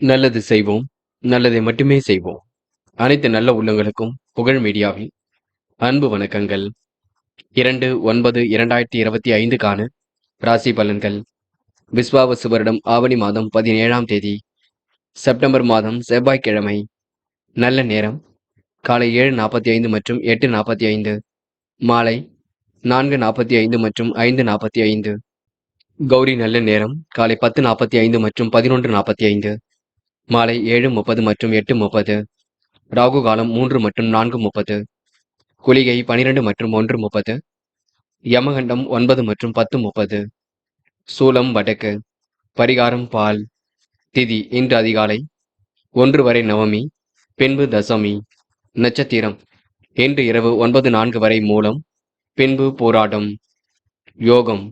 நல்லது செய்வோம், நல்லதை மட்டுமே செய்வோம். அனைத்து நல்ல உள்ளங்களுக்கும் புகழ் மீடியாவின் அன்பு வணக்கங்கள். 2/9/2025க்கான ராசி பலன்கள். விஸ்வாவசு வருடம் ஆவணி மாதம் 17ஆம் தேதி, செப்டம்பர் மாதம் செவ்வாய்க்கிழமை. நல்ல நேரம் காலை 7:45 மற்றும் 8:45, மாலை 4:45 மற்றும் 5:45. கௌரி நல்ல நேரம் காலை 10:45 மற்றும் 11:45, மாலை 7:30 மற்றும் 8:30. ராகு காலம் 3 மற்றும் 4:30, குளிகை 12 மற்றும் 1:30, யமகண்டம் 9 மற்றும் 10:30. சூலம் வடக்கு. பரிகாரம் பால். திதி இன்று அதிகாலை 1 வரை நவமி, பின்பு தசமி. நட்சத்திரம் இன்று இரவு 9:04 வரை மூலம், பின்பு போராடம். யோகம்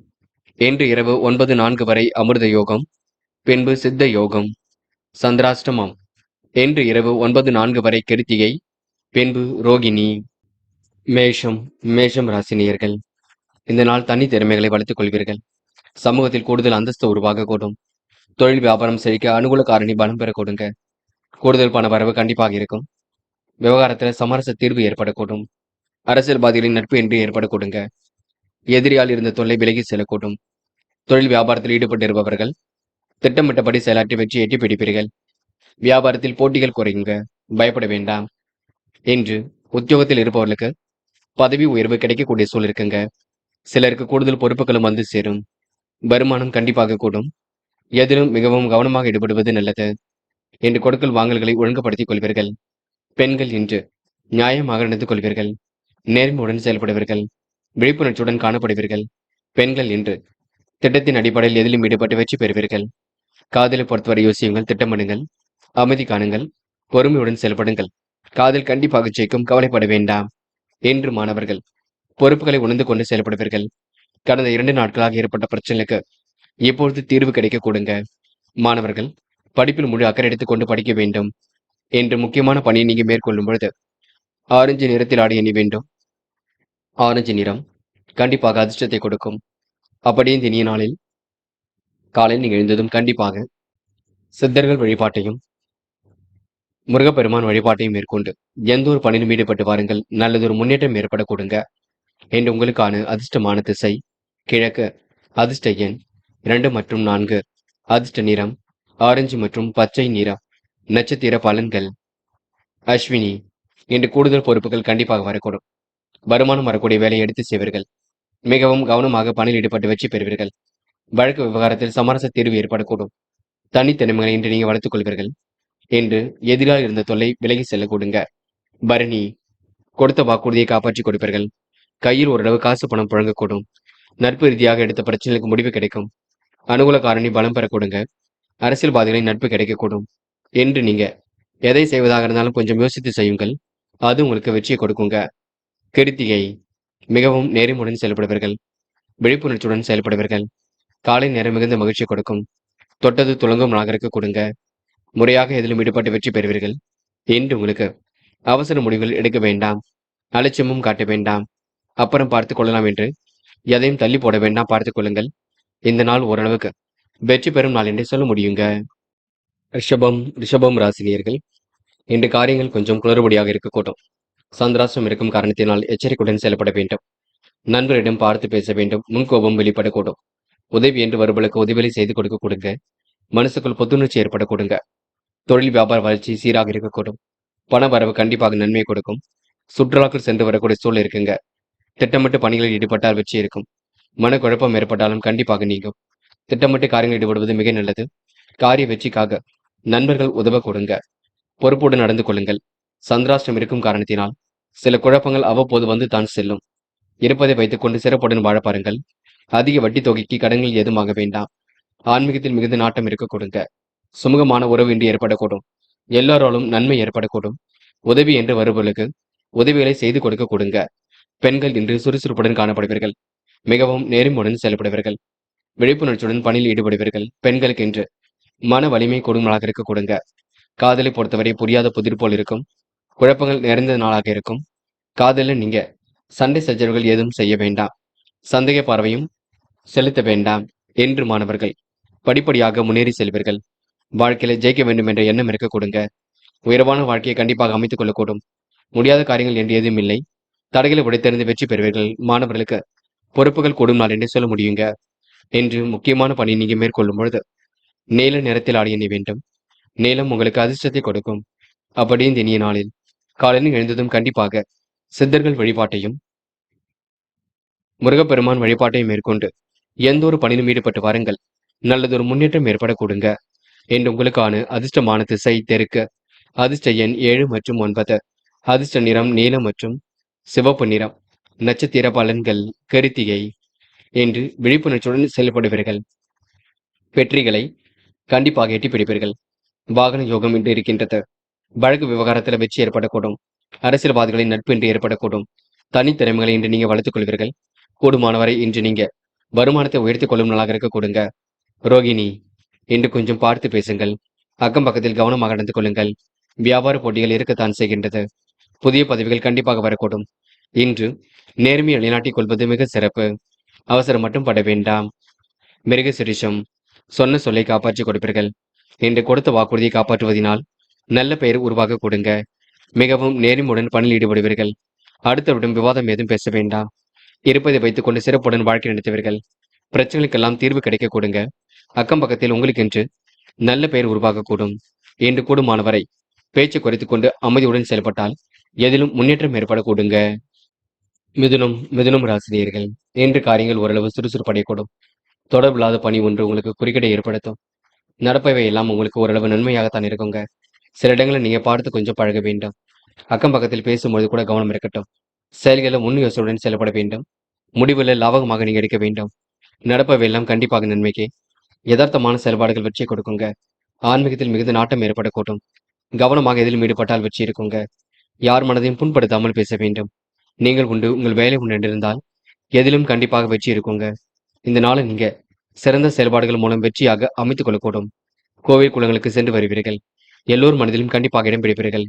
இன்று இரவு 9:04 வரை அமிர்த யோகம், பின்பு சித்த யோகம். சந்திராஷ்டமம் இன்று இரவு 9:04 வரை கிருத்திகை, பின்பு ரோகிணி. மேஷம் ராசினியர்கள். இந்த நாள் தனி திறமைகளை வளர்த்துக் கொள்வீர்கள். சமூகத்தில் கூடுதல் அந்தஸ்து உருவாக கூடும். தொழில் வியாபாரம் செழிக்க அனுகூல காரணி பலம் பெற கொடுங்க. கூடுதல் பண வரவு கண்டிப்பாக இருக்கும். விவகாரத்தில் சமரச தீர்வு ஏற்படக்கூடும். அரசியல்வாதிகளின் நட்பு என்று ஏற்பட கொடுங்க. எதிரியால் இருந்த தொல்லை விலகி செல்லக்கூடும். தொழில் வியாபாரத்தில் ஈடுபட்டிருப்பவர்கள் திட்டமிட்டபடி செயலாற்றி வெற்றி எட்டி பிடிப்பீர்கள். வியாபாரத்தில் போட்டிகள் குறையுங்க, பயப்பட வேண்டாம். இன்று உத்தியோகத்தில் இருப்பவர்களுக்கு பதவி உயர்வு கிடைக்கக்கூடிய சூழல் இருக்குங்க. சிலருக்கு கூடுதல் பொறுப்புகளும் வந்து சேரும். வருமானம் கண்டிப்பாக கூடும். எதிலும் மிகவும் கவனமாக ஈடுபடுவது நல்லது. இன்று கொடுக்கல் வாங்கல்களை ஒழுங்குபடுத்திக் கொள்வீர்கள். பெண்கள் இன்று நியாயமாக நடந்து கொள்வீர்கள். நேர்மையுடன் செயல்படுவீர்கள். விழிப்புணர்ச்சியுடன் காணப்படுவீர்கள். பெண்கள் இன்று திட்டத்தின் அடிப்படையில் எதிலும் ஈடுபட்டு வெற்றி பெறுவீர்கள். காதலை பொறுத்தவரை யோசியுங்கள், திட்டமிடுங்கள், அமைதி காணுங்கள், பொறுமையுடன் செயல்படுங்கள். காதல் கண்டிப்பாக ஜெயிக்கும், கவலைப்பட வேண்டாம். இன்று மாணவர்கள் பொறுப்புகளை உணர்ந்து கொண்டு செயல்படுவீர்கள். கடந்த 2 நாட்களாக ஏற்பட்ட பிரச்சனைகளுக்கு இப்பொழுது தீர்வு கிடைக்க கொடுங்க. மாணவர்கள் படிப்பில் முழு அக்கறை எடுத்துக் கொண்டு படிக்க வேண்டும். என்று முக்கியமான பணியை நீங்க மேற்கொள்ளும் பொழுது ஆரஞ்சு நிறத்தில் ஆடை அணி வேண்டும். ஆரஞ்சு நிறம் கண்டிப்பாக அதிர்ஷ்டத்தை கொடுக்கும். அப்படியே இந்த இனிய நாளில் காலையில் நீங்க எழுந்ததும் கண்டிப்பாக சித்தர்கள் வழிபாட்டையும் முருகப்பெருமான் வழிபாட்டையும் மேற்கொண்டு எந்த ஒரு பணியிலும் ஈடுபட்டு வாருங்கள். நல்லதொரு முன்னேற்றம் ஏற்பட கொடுங்க. என்று உங்களுக்கான அதிர்ஷ்டமான திசை கிழக்கு. அதிர்ஷ்ட எண் 2 மற்றும் 4. அதிர்ஷ்ட நிறம் ஆரஞ்சு மற்றும் பச்சை நிறம். நட்சத்திர பலன்கள். அஸ்வினி இன்று கூடுதல் பொறுப்புகள் கண்டிப்பாக வரக்கூடும். வருமானம் வரக்கூடிய வேலையை எடுத்து செய்வீர்கள். மிகவும் கவனமாக பணியில் ஈடுபட்டு வெற்றி பெறுவீர்கள். வழக்கு விவகாரத்தில் சமரச தீர்வு ஏற்படக்கூடும். தனித்திறமைகளை இன்று நீங்க வளர்த்துக் கொள்வீர்கள். என்று எதிராக இருந்த தொல்லை விலகி செல்ல கொடுங்க. பரணி கொடுத்த வாக்குறுதியை காப்பாற்றிக் கொடுப்பீர்கள். கையில் ஓரளவு காசு பணம் புழங்கக்கூடும். நட்பு ரீதியாக எடுத்த பிரச்சனைகளுக்கு முடிவு கிடைக்கும். அனுகூல காரணி பலம் பெற கொடுங்க. அரசியல்வாதிகளின் நட்பு கிடைக்கக்கூடும். என்று நீங்க எதை செய்வதாக இருந்தாலும் கொஞ்சம் யோசித்து செய்யுங்கள். அது உங்களுக்கு வெற்றியை கொடுக்குங்க. கிருத்திகை மிகவும் நேர்மையுடன் செயல்படுவீர்கள். விழிப்புணர்ச்சியுடன் செயல்படுவீர்கள். காலை நேரம் மிகுந்த மகிழ்ச்சி கொடுக்கும். தொட்டது துளங்கும் நாகருக்கு கொடுங்க. முறையாக எதிலும் ஈடுபட்டு வெற்றி பெறுவீர்கள். என்று உங்களுக்கு அவசர முடிவுகள் எடுக்க வேண்டாம். அலட்சியமும் காட்ட வேண்டாம். அப்புறம் பார்த்துக் கொள்ளலாம் என்று எதையும் தள்ளி போட வேண்டாம், பார்த்துக் கொள்ளுங்கள். இந்த நாள் ஓரளவுக்கு வெற்றி பெறும் நாள் என்றே சொல்ல முடியுங்க. ரிஷபம் ராசினியர்கள். இன்று காரியங்கள் கொஞ்சம் குளறுபடியாக இருக்கக்கூடும். சந்திராஷ்டிரம் இருக்கும் காரணத்தினால் எச்சரிக்கையுடன் செயல்பட வேண்டும். நண்பரிடம் பார்த்து பேச வேண்டும். முன்கோபம் வெளிப்படக்கூடும். உதவி என்று வருவர்களுக்கு உதவிகளை செய்து கொடுக்க கொடுங்க. மனசுக்குள் புத்துணர்ச்சி ஏற்பட கொடுங்க. தொழில் வியாபார வளர்ச்சி சீராக இருக்கக்கூடும். பண வரவு கண்டிப்பாக நன்மை கொடுக்கும். சுற்றுலாக்கள் சென்று வரக்கூடிய சூழல் இருக்குங்க. திட்டமிட்டு பணிகளில் ஈடுபட்டால் வெற்றி இருக்கும். மனக்குழப்பம் ஏற்பட்டாலும் கண்டிப்பாக நீங்கும். திட்டமிட்டு காரியங்கள் ஈடுபடுவது மிக நல்லது. காரிய வெற்றிக்காக நண்பர்கள் உதவ கொடுங்க. பொறுப்புடன் நடந்து கொள்ளுங்கள். சந்திராஷ்டிரம் இருக்கும் காரணத்தினால் சில குழப்பங்கள் அவ்வப்போது வந்து தான் செல்லும். இருப்பதை வைத்துக் கொண்டு சிறப்புடன் வாழ பாருங்கள். அதிக வட்டி தொகைக்கு கடன்கள் ஏதுமாக வேண்டாம். ஆன்மீகத்தில் மிகுந்த நாட்டம் இருக்க கொடுங்க. சுமூகமான உறவு இன்றி ஏற்படக்கூடும். எல்லாராலும் நன்மை ஏற்படக்கூடும். உதவி என்று வருபவர்களுக்கு உதவிகளை செய்து கொடுக்க கொடுங்க. பெண்கள் இன்று சுறுசுறுப்புடன் காணப்படுவீர்கள். மிகவும் நேர்மையுடன் செயல்படுவீர்கள். விழிப்புணர்ச்சியுடன் பணியில் ஈடுபடுவீர்கள். பெண்களுக்கு இன்று மன வலிமை கொடுங்களாக இருக்க கொடுங்க. காதலை பொறுத்தவரை புரியாத புதிர் போல் இருக்கும். குழப்பங்கள் நிறைந்த நாளாக இருக்கும். காதலில் நீங்க சண்டை சச்சரவுகள் ஏதும் செய்ய வேண்டாம். சந்தேக பார்வையும் செலுத்த வேண்டாம். என்று மாணவர்கள் படிப்படியாக முன்னேறி செல்வீர்கள். வாழ்க்கையில ஜெயிக்க வேண்டும் என்ற எண்ணம் இருக்க கொடுங்க. உயர்வான வாழ்க்கையை கண்டிப்பாக அமைத்துக் கொள்ளக்கூடும். முடியாத காரியங்கள் என்று எதுவும் இல்லை. தடைகளை உடைத்தெறிந்து வெற்றி பெறுவீர்கள். மாணவர்களுக்கு பொறுப்புகள் கூடும் நாள் என்று சொல்ல முடியுங்க. என்று முக்கியமான பணி நீங்க மேற்கொள்ளும் பொழுது நீல நிறத்தில் ஆடிய நீ வேண்டும். நீலம் உங்களுக்கு அதிர்ஷ்டத்தை கொடுக்கும். அப்படி இந்த இனிய நாளில் காலையில் எழுந்ததும் கண்டிப்பாக சித்தர்கள் வழிபாட்டையும் முருகப்பெருமான் வழிபாட்டையும் மேற்கொண்டு எந்த ஒரு பணியிலும் ஈடுபட்டு வாருங்கள். நல்லதொரு முன்னேற்றம் ஏற்படக்கூடுங்க. என்று உங்களுக்கான அதிர்ஷ்டமான திசை தெற்கு. அதிர்ஷ்ட எண் 7 மற்றும் 9. அதிர்ஷ்ட நிறம் நீலம் மற்றும் சிவப்பு நிறம். நட்சத்திர பலன்கள் கருத்திகை. என்று விழிப்புணர்ச்சியுடன் செயல்படுவீர்கள். வெற்றிகளை கண்டிப்பாக எட்டி பிடிப்பீர்கள். வாகன யோகம் இன்று இருக்கின்றது. வழக்கு விவகாரத்தில் வெற்றி ஏற்படக்கூடும். அரசியல்வாதிகளின் நட்பு இன்று ஏற்படக்கூடும். தனித்திறமைகளை இன்று நீங்க வளர்த்துக் கொள்வீர்கள். கூடுமானவரை இன்று நீங்க வருமானத்தை உயர்த்திக் கொள்ளும் நாளாக இருக்க கொடுங்க. ரோகிணி, இன்று கொஞ்சம் பார்த்து பேசுங்கள். அக்கம் பக்கத்தில் கவனமாக நடந்து கொள்ளுங்கள். வியாபார போட்டிகள் இருக்கத்தான் செய்கின்றது. புதிய பதவிகள் கண்டிப்பாக வரக்கூடும். இன்று நேர்மையை நிலைநாட்டிக் கொள்வது மிக சிறப்பு. அவசரம் மட்டும் பட வேண்டாம். மிருக சிரிஷம், சொன்ன சொல்லை காப்பாற்றிக் கொடுப்பீர்கள். இன்று கொடுத்த வாக்குறுதியை காப்பாற்றுவதனால் நல்ல பெயர் உருவாக கொடுங்க. மிகவும் நேர்மையுடன் பணியில் ஈடுபடுவீர்கள். அடுத்தவரிடம் விவாதம் ஏதும் பேச வேண்டாம். இருப்பதை வைத்துக் கொண்டு சிறப்புடன் வாழ்க்கை நடத்துவீர்கள். பிரச்சனைகளுக்கெல்லாம் தீர்வு கிடைக்க கொடுங்க. அக்கம் பக்கத்தில் உங்களுக்கென்று நல்ல பெயர் உருவாகக்கூடும். என்று கூடுமானவரை பேச்சை குறைத்துக் கொண்டு அமைதியுடன் செயல்பட்டால் எதிலும் முன்னேற்றம் ஏற்பட கொடுங்க. மிதுனம் ராசினியர்கள், இன்று காரியங்கள் ஓரளவு சுறுசுறுப்படையக்கூடும். தொடர்பில்லாத பணி ஒன்று உங்களுக்கு குறுக்கீடை ஏற்படுத்தும். நடப்பவை எல்லாம் உங்களுக்கு ஓரளவு நன்மையாகத்தான் இருக்குங்க. சில இடங்களை நீங்க பார்த்து கொஞ்சம் பழக வேண்டும். அக்கம் பக்கத்தில் பேசும்போது கூட கவனம் இருக்கட்டும். செயல்களை முன் யோசனையுடன் செயல்பட வேண்டும். முடிவுல லாபகமாக நீங்க எடுக்க வேண்டும். நடப்பவை எல்லாம் கண்டிப்பாக நன்மைக்கு. யதார்த்தமான செயல்பாடுகள் வெற்றி கொடுக்குங்க. ஆன்மீகத்தில் மிகுந்த நாட்டம் ஏற்படக்கூடும். கவனமாக எதிலும் ஈடுபட்டால் வெற்றி இருக்குங்க. யார் மனதையும் புண்படுத்தாமல் பேச வேண்டும். நீங்கள் உண்டு, உங்கள் வேலை உண்டு என்றிருந்தால் எதிலும் கண்டிப்பாக வெற்றி இருக்குங்க. இந்த நாளை நீங்க சிறந்த செயல்பாடுகள் மூலம் வெற்றியாக அமைத்துக் கொள்ளக்கூடும். கோவில் குளங்களுக்கு சென்று வருவீர்கள். எல்லோர் மனதிலும் கண்டிப்பாக இடம் பிடிப்பீர்கள்.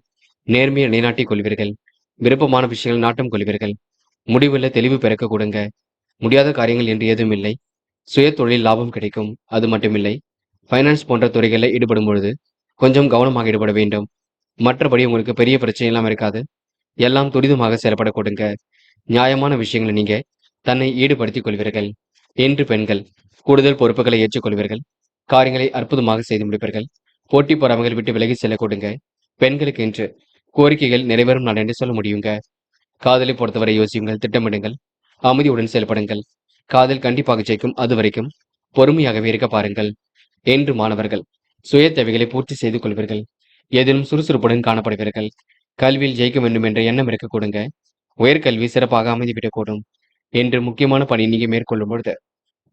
நேர்மையை நிலைநாட்டிக் கொள்வீர்கள். விருப்பமான விஷயங்கள் நாட்டம் கொள்வீர்கள். முடிவுல தெளிவு பிறக்க கொடுங்க. முடியாத காரியங்கள் என்று எதுவும் இல்லை. சுய தொழில் லாபம் கிடைக்கும். அது மட்டுமில்லை, ஃபைனான்ஸ் போன்ற துறைகளில் ஈடுபடும் பொழுது கொஞ்சம் கவனமாக ஈடுபட வேண்டும். மற்றபடி உங்களுக்கு பெரிய பிரச்சனை எல்லாம் இருக்காது. எல்லாம் துரிதமாக செயல்பட கொடுங்க. நியாயமான விஷயங்களை நீங்க தன்னை ஈடுபடுத்திக் கொள்வீர்கள். என்று பெண்கள் கூடுதல் பொறுப்புகளை ஏற்றுக்கொள்வீர்கள். காரியங்களை அற்புதமாக செய்து முடிப்பீர்கள். போட்டி பொறாமைகள் விட்டு விலகி செல்ல கொடுங்க. பெண்களுக்கு என்று கோரிக்கைகள் நிறைவேறும் நாள் என்று சொல்ல முடியுங்க. காதலை பொறுத்தவரை யோசியுங்கள், திட்டமிடுங்கள், அமைதியுடன் செயல்படுங்கள். காதல் கண்டிப்பாக ஜெயிக்கும். அது வரைக்கும் பொறுமையாகவே இருக்க பாருங்கள். என்று மாணவர்கள் சுய தேவைகளை பூர்த்தி செய்து கொள்வீர்கள். எதிலும் சுறுசுறுப்புடன் காணப்படுவீர்கள். கல்வியில் ஜெயிக்க வேண்டும் என்ற எண்ணம் இருக்க கொடுங்க. உயர்கல்வி சிறப்பாக அமைந்துவிடக்கூடும். என்று முக்கியமான பணி நீங்க மேற்கொள்ளும் பொழுது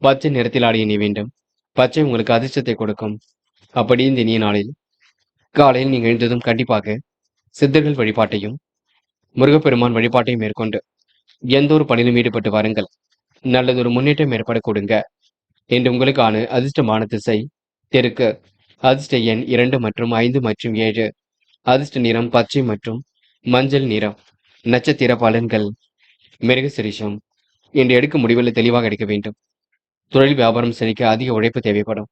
பச்சை நிறத்தில் ஆடிய நீ வேண்டும். பச்சை உங்களுக்கு அதிர்ஷ்டத்தை கொடுக்கும். அப்படி இந்த இனிய நாளில் காலையில் நீங்கள் எழுந்ததும் கண்டிப்பாக சித்தர்கள் வழிபாட்டையும் முருகப்பெருமான் வழிபாட்டையும் மேற்கொண்டு எந்த ஒரு பணியிலும் ஈடுபட்டு வாருங்கள். நல்லதொரு முன்னேற்றம் ஏற்பட கொடுங்க. என்று உங்களுக்கான அதிர்ஷ்டமான திசை தெற்கு. அதிர்ஷ்ட எண் 2 மற்றும் 5 மற்றும் 7. அதிர்ஷ்ட நிறம் பச்சை மற்றும் மஞ்சள் நிறம். நட்சத்திர பலன்கள் மிருக சிரிஷம். என்று எடுக்கும் முடிவில் தெளிவாக எடுக்க வேண்டும். தொழில் வியாபாரம் செழிக்க அதிக உழைப்பு தேவைப்படும்.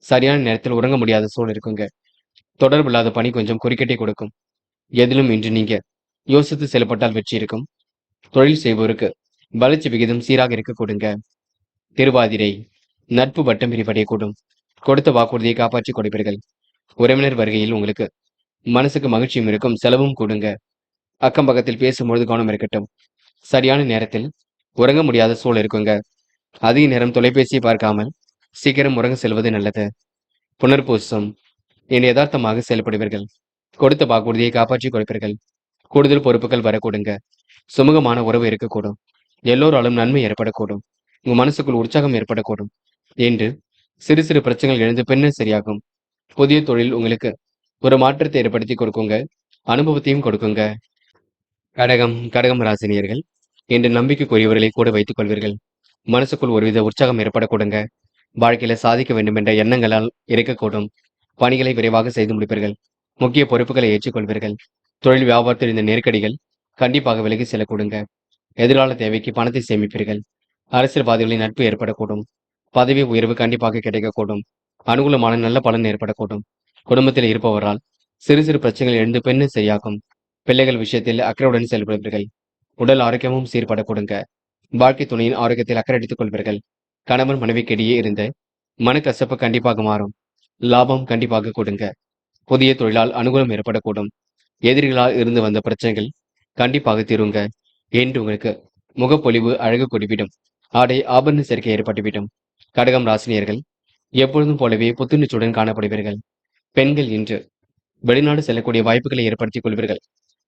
சரியான நேரத்தில் உறங்க முடியாத சூழல் இருக்குங்க. தொடர்பில்லாத பணி கொஞ்சம் குறுக்கிட்டே கொடுக்கும். எதிலும் இன்று நீங்க யோசித்து செயல்பட்டால் வெற்றி இருக்கும். தொழில் செய்வோருக்கு வளர்ச்சி விகிதம் சீராக இருக்க கொடுங்க. திருவாதிரை, நட்பு வட்டம் விரிவடையக்கூடும். கொடுத்த வாக்குறுதியை காப்பாற்றி கொடுப்பீர்கள். உறவினர் வருகையில் உங்களுக்கு மனசுக்கு மகிழ்ச்சியும் இருக்கும், செலவும் கூடுங்க. அக்கம் பக்கத்தில் பேசும்பொழுது கவனம் இருக்கட்டும். சரியான நேரத்தில் உறங்க முடியாத சூழல் இருக்குங்க. அதிக நேரம் தொலைபேசியை பார்க்காமல் சீக்கிரம் உறங்க செல்வது நல்லது. புனர்பூசம், இன்று யதார்த்தமாக செயல்படுவீர்கள். கொடுத்த வாக்குறுதியை காப்பாற்றி கொடுப்பீர்கள். கூடுதல் பொறுப்புகள் வரக்கூடுங்க. சுமூகமான உறவு இருக்கக்கூடும். எல்லோராலும் நன்மை ஏற்படக்கூடும். உங்க மனசுக்குள் உற்சாகம் ஏற்படக்கூடும். என்று சிறு சிறு பிரச்சனைகள் எழுந்து பின்னர் சரியாகும். புதிய தொழில் உங்களுக்கு ஒரு மாற்றத்தை ஏற்படுத்தி கொடுக்குங்க. அனுபவத்தையும் கொடுக்குங்க. கடகம் ராசினியர்கள், என்று நம்பிக்கைக்குரியவர்களை கூட வைத்துக் கொள்வீர்கள். மனசுக்குள் ஒருவித உற்சாகம் ஏற்பட கொடுங்க. வாழ்க்கையில சாதிக்க வேண்டும் என்ற எண்ணங்களால் இருக்கக்கூடும். பணிகளை விரைவாக செய்து முடிப்பீர்கள். முக்கிய பொறுப்புகளை ஏற்றுக்கொள்வீர்கள். தொழில் வியாபாரத்தில் இந்த நெருக்கடிகள் கண்டிப்பாக விலகி செல்ல கொடுங்க. எதிர்கால தேவைக்கு பணத்தை சேமிப்பீர்கள். அரசியல்வாதிகளின் நட்பு ஏற்படக்கூடும். பதவி உயர்வு கண்டிப்பாக கிடைக்கக்கூடும். அனுகூலமான நல்ல பலன் ஏற்படக்கூடும். குடும்பத்தில் இருப்பவரால் சிறு சிறு பிரச்சனைகள் எழுந்து பெண்ணு சரியாகும். பிள்ளைகள் விஷயத்தில் அக்கறையுடன் செயல்படுவீர்கள். உடல் ஆரோக்கியமும் சீர்பட கொடுங்க. வாழ்க்கை துணையின் ஆரோக்கியத்தில் அக்கறை எடுத்துக் கொள்வீர்கள். கணவன் மனைவிக்கிடையே இருந்த மனக்கசப்பு கண்டிப்பாக மாறும். லாபம் கண்டிப்பாக கொடுங்க. புதிய தொழிலால் அனுகூலம் ஏற்படக்கூடும். எதிரிகளால் இருந்து வந்த பிரச்சனைகள் கண்டிப்பாக தீருங்க. என்று உங்களுக்கு முகப்பொலிவு அழகு கூடிவிடும். ஆடை ஆபரண சேர்க்கை ஏற்பட்டுவிடும். கடகம் ராசினியர்கள் எப்பொழுதும் போலவே புத்துணர்ச்சியுடன் காணப்படுவீர்கள். பெண்கள் இன்று வெளிநாடு செல்லக்கூடிய வாய்ப்புகளை ஏற்படுத்திக் கொள்வீர்கள்.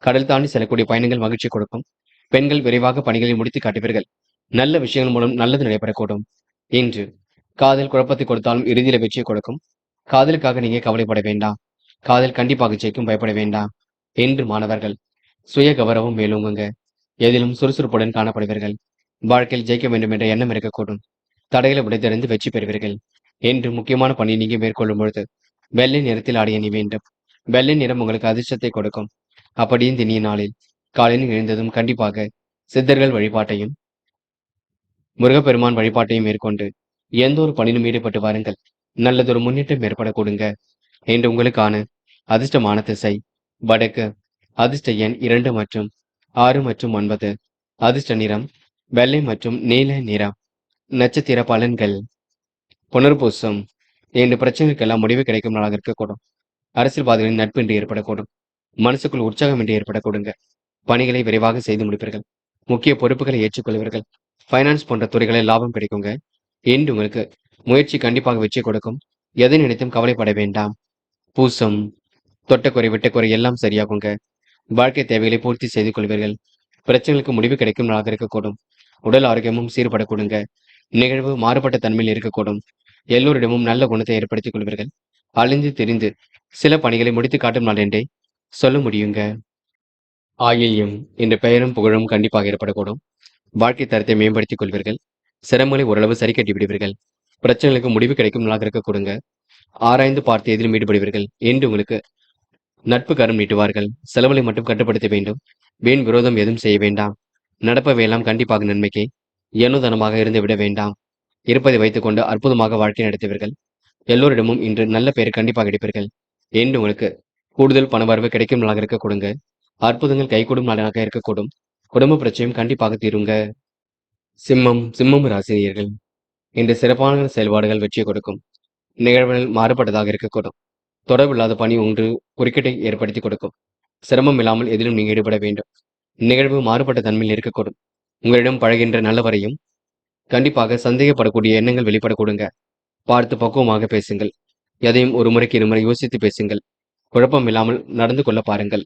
கடல் தாண்டி செல்லக்கூடிய பயணங்கள் மகிழ்ச்சி கொடுக்கும். பெண்கள் விரைவாக பணிகளை முடித்து காட்டுவீர்கள். நல்ல விஷயங்கள் மூலம் நல்லது நடைபெறக்கூடும். இன்று காதல் குழப்பத்தை கொடுத்தாலும் இறுதியில வெற்றியை கொடுக்கும். காதலுக்காக நீங்க கவலைப்பட வேண்டாம். காதல் கண்டிப்பாக ஜெயிக்கும், பயப்பட வேண்டாம். என்று மாணவர்கள் சுய கௌரவம் மேலோங்குங்க. எதிலும் சுறுசுறுப்புடன் காணப்படுவீர்கள். வாழ்க்கையில் ஜெயிக்க வேண்டும் என்ற எண்ணம் இருக்கக்கூடும். தடைகளை உடைத்தறிந்து வெற்றி பெறுவீர்கள். என்று முக்கியமான பணியை நீங்க மேற்கொள்ளும் பொழுது வெள்ளை நிறத்தில் ஆடை அணி வேண்டும். வெள்ளை நிறம் உங்களுக்கு அதிர்ஷ்டத்தை கொடுக்கும். அப்படி இந்த இனிய நாளில் காலையில் எழுந்ததும் கண்டிப்பாக சித்தர்கள் வழிபாட்டையும் முருகப்பெருமான் வழிபாட்டையும் மேற்கொண்டு எந்த ஒரு பணியிலும் ஈடுபட்டு வாருங்கள். நல்லதொரு முன்னேற்றம் ஏற்பட கொடுங்க. என்று உங்களுக்கான அதிர்ஷ்டமான திசை வடக்கு. அதிர்ஷ்ட எண் 2 மற்றும் 6 மற்றும் 9. அதிர்ஷ்ட நிறம் வெள்ளை மற்றும் நீல நிறம். நட்சத்திர பலன்கள். புனர்பூசம். இன்று பிரச்சனைகளுக்கெல்லாம் முடிவு கிடைக்கும் நாளாக இருக்கக்கூடும். அரசியல்வாதிகளின் நட்பு இன்று ஏற்படக்கூடும். மனசுக்குள் உற்சாகம் இன்று ஏற்படக்கூடுங்க. பணிகளை விரைவாக செய்து முடிப்பீர்கள். முக்கிய பொறுப்புகளை ஏற்றுக்கொள்வீர்கள். ஃபைனான்ஸ் போன்ற துறைகளில் லாபம் கிடைக்குங்க. என்று உங்களுக்கு முயற்சி கண்டிப்பாக வெற்றி கொடுக்கும். எதை நினைத்தும் கவலைப்பட வேண்டாம். பூசம். தொட்ட குறை விட்ட குறை எல்லாம் சரியாகுங்க. வாழ்க்கை தேவைகளை பூர்த்தி செய்து கொள்வீர்கள். பிரச்சனைகளுக்கு முடிவு கிடைக்கும் நாளாக இருக்கக்கூடும். உடல் ஆரோக்கியமும் சீர்படக்கூடுங்க. நிகழ்வு மாறுபட்ட தன்மையில் இருக்கக்கூடும். எல்லோரிடமும் நல்ல குணத்தை ஏற்படுத்திக் கொள்வீர்கள். அழிந்து தெரிந்து சில பணிகளை முடித்து காட்டும் நாள் என்றே சொல்ல முடியுங்க. ஆயில்யம் என்ற பெயரும் புகழும் கண்டிப்பாக ஏற்படக்கூடும். வாழ்க்கை தரத்தை மேம்படுத்திக் கொள்வீர்கள். சிரமங்களை ஓரளவு சரி கட்டி விடுவீர்கள். பிரச்சனைகளுக்கு முடிவு கிடைக்கும் நாளாக இருக்கக்கூடுங்க. ஆராய்ந்து பார்த்து எதிலும் ஈடுபடுவீர்கள். என்று உங்களுக்கு நட்பு கரம் நீட்டுவார்கள். செலவுகளை மட்டும் கட்டுப்படுத்த வேண்டும். வீண் விரோதம் எதுவும் செய்ய வேண்டாம். நடப்பவையெல்லாம் கண்டிப்பாக நன்மைக்கு ஏனோதனமாக இருந்து விட வேண்டாம். இருப்பதை வைத்துக் கொண்டு அற்புதமாக வாழ்க்கை நடத்துவீர்கள். எல்லோரிடமும் இன்று நல்ல பெயர் கண்டிப்பாக எடுப்பீர்கள். என்று உங்களுக்கு கூடுதல் பணவரவு கிடைக்கும் நாளாக இருக்க கொடுங்க. அற்புதங்கள் கைகூடும் நாளாக இருக்கக்கூடும். குடும்ப பிரச்சனையும் கண்டிப்பாக தீருங்க. சிம்மம் ராசினியர்கள் இன்று சிறப்பான செயல்பாடுகள் வெற்றியை கொடுக்கும். நிகழ்வுகள் மாறுபட்டதாக இருக்கக்கூடும். தொடர்பில்லாத பணி ஒன்று குறுக்கீட்டை ஏற்படுத்தி கொடுக்கும். சிரமம் இல்லாமல் எதிலும் நீங்க ஈடுபட வேண்டும். நிகழ்வு மாறுபட்ட தன்மையில் இருக்கக்கூடும். உங்களிடம் பழகின்ற நல்லவரையும் கண்டிப்பாக சந்தேகப்படக்கூடிய எண்ணங்கள் வெளிப்படக்கூடுங்க. பார்த்து பக்குவமாக பேசுங்கள். எதையும் ஒரு முறைக்கு இருமுறை யோசித்து பேசுங்கள். குழப்பம் இல்லாமல் நடந்து கொள்ள பாருங்கள்.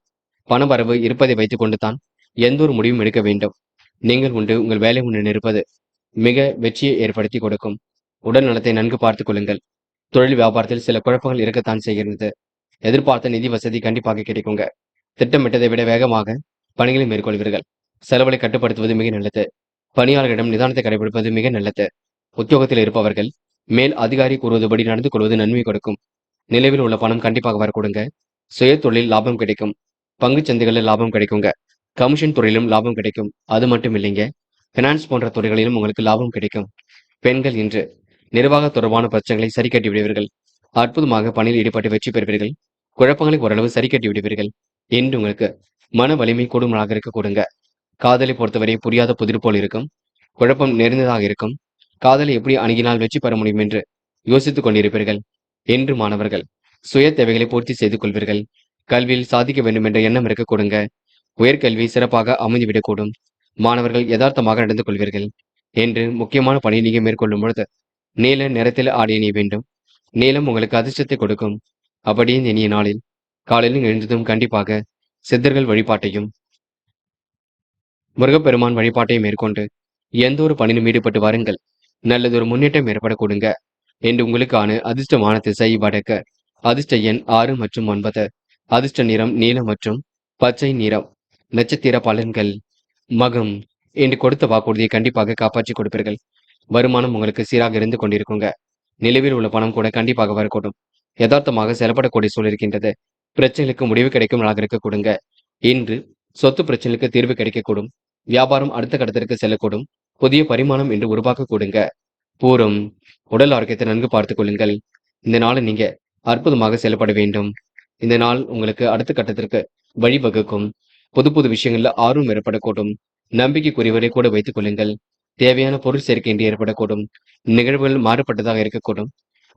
பணவரவு இருப்பதை வைத்துக் கொண்டு தான் எந்த ஒரு முடிவும் எடுக்க வேண்டும். நீங்கள் உண்டு, உங்கள் வேலை உண்டு இருப்பது மிக வெற்றியை ஏற்படுத்தி கொடுக்கும். உடல் நலத்தை நன்கு பார்த்துக் கொள்ளுங்கள். தொழில் வியாபாரத்தில் சில குழப்பங்கள் இருக்கத்தான் செய்கிறது. எதிர்பார்த்த நிதி வசதி கண்டிப்பாக கிடைக்குங்க. திட்டமிட்டதை விட வேகமாக பணிகளை மேற்கொள்வீர்கள். செலவுகளை கட்டுப்படுத்துவது மிக நல்லது. பணியாளர்களிடம் நிதானத்தை கடைபிடிப்பது மிக நல்லது. உத்தியோகத்தில் இருப்பவர்கள் மேல் அதிகாரி கூறுவதுபடி நடந்து கொள்வது நன்மை கொடுக்கும். நிலவில் உள்ள பணம் கண்டிப்பாக வரக்கூடுங்க. சுய தொழில் லாபம் கிடைக்கும். பங்கு சந்தைகளில் லாபம் கிடைக்குங்க. கமிஷன் துறையிலும் லாபம் கிடைக்கும். அது மட்டும் இல்லைங்க, பினான்ஸ் போன்ற துறைகளிலும் உங்களுக்கு லாபம் கிடைக்கும். பெண்கள் இன்று நிர்வாக தொடர்பான பிரச்சனைகளை சரி கட்டி விடுவீர்கள். அற்புதமாக பணியில் ஈடுபட்டு வெற்றி பெறுவீர்கள். குழப்பங்களை ஓரளவு சரி கட்டி விடுவீர்கள். என்று உங்களுக்கு மன வலிமை கூடும் நாளாக இருக்க கொடுங்க. காதலை பொறுத்தவரை புரியாத புதிர் போல் இருக்கும். குழப்பம் நிறைந்ததாக இருக்கும். காதலை எப்படி அணுகினால் வெற்றி பெற முடியும் என்று யோசித்துக் கொண்டிருப்பீர்கள். என்று மாணவர்கள் சுய தேவைகளை பூர்த்தி செய்து கொள்வீர்கள். கல்வியில் சாதிக்க வேண்டும் என்ற எண்ணம் இருக்க கொடுங்க. உயர்கல்வி சிறப்பாக அமைந்துவிடக்கூடும். மாணவர்கள் யதார்த்தமாக நடந்து கொள்வீர்கள். என்று முக்கியமான பணியை நீங்க மேற்கொள்ளும் பொழுது நீல நிறத்தில் ஆடை அணிய வேண்டும். நீலம் உங்களுக்கு அதிர்ஷ்டத்தை கொடுக்கும். அப்படியே இந்த இனிய நாளில் காலையில் எழுந்ததும் கண்டிப்பாக சித்தர்கள் வழிபாட்டையும் முருகப்பெருமான் வழிபாட்டையும் மேற்கொண்டு எந்த ஒரு பணியிலும் ஈடுபட்டு வாருங்கள். நல்லதொரு முன்னேற்றம் ஏற்பட கொடுங்க. என்று உங்களுக்கான அதிர்ஷ்டமான திசை வடக்கு. அதிர்ஷ்ட எண் 6 மற்றும் 9. அதிர்ஷ்ட நிறம் நீலம் மற்றும் பச்சை நிறம். நட்சத்திர பலன்கள். மகம். என்று கொடுத்த வாக்குறுதியை கண்டிப்பாக காப்பாற்றி கொடுப்பீர்கள். வருமானம் உங்களுக்கு சீராக இருந்து கொண்டிருக்குங்க. நிலவில் உள்ள பணம் கூட கண்டிப்பாக வரக்கூடும். யதார்த்தமாக செயல்படக்கூடிய சூழல் இருக்கின்றது. பிரச்சனைகளுக்கு முடிவு கிடைக்கும் நாளாக இருக்க கொடுங்க. இன்று சொத்து பிரச்சனைகளுக்கு தீர்வு கிடைக்கக்கூடும். வியாபாரம் அடுத்த கட்டத்திற்கு செல்லக்கூடும். புதிய பரிமாணம் என்று உருவாக்க கொடுங்க. பூரம். உடல் ஆரோக்கியத்தை நன்கு பார்த்துக் கொள்ளுங்கள். இந்த நாளை நீங்க அற்புதமாக செயல்பட வேண்டும். இந்த நாள் உங்களுக்கு அடுத்த கட்டத்திற்கு வழிவகுக்கும். புது புது விஷயங்கள்ல ஆர்வம் ஏற்படக்கூடும். நம்பிக்கைக்குரியவரை கூட வைத்துக் கொள்ளுங்கள். தேவையான பொருள் சேர்க்கையின்றி ஏற்படக்கூடும். நிகழ்வுகள் மாறுபட்டதாக இருக்கக்கூடும்.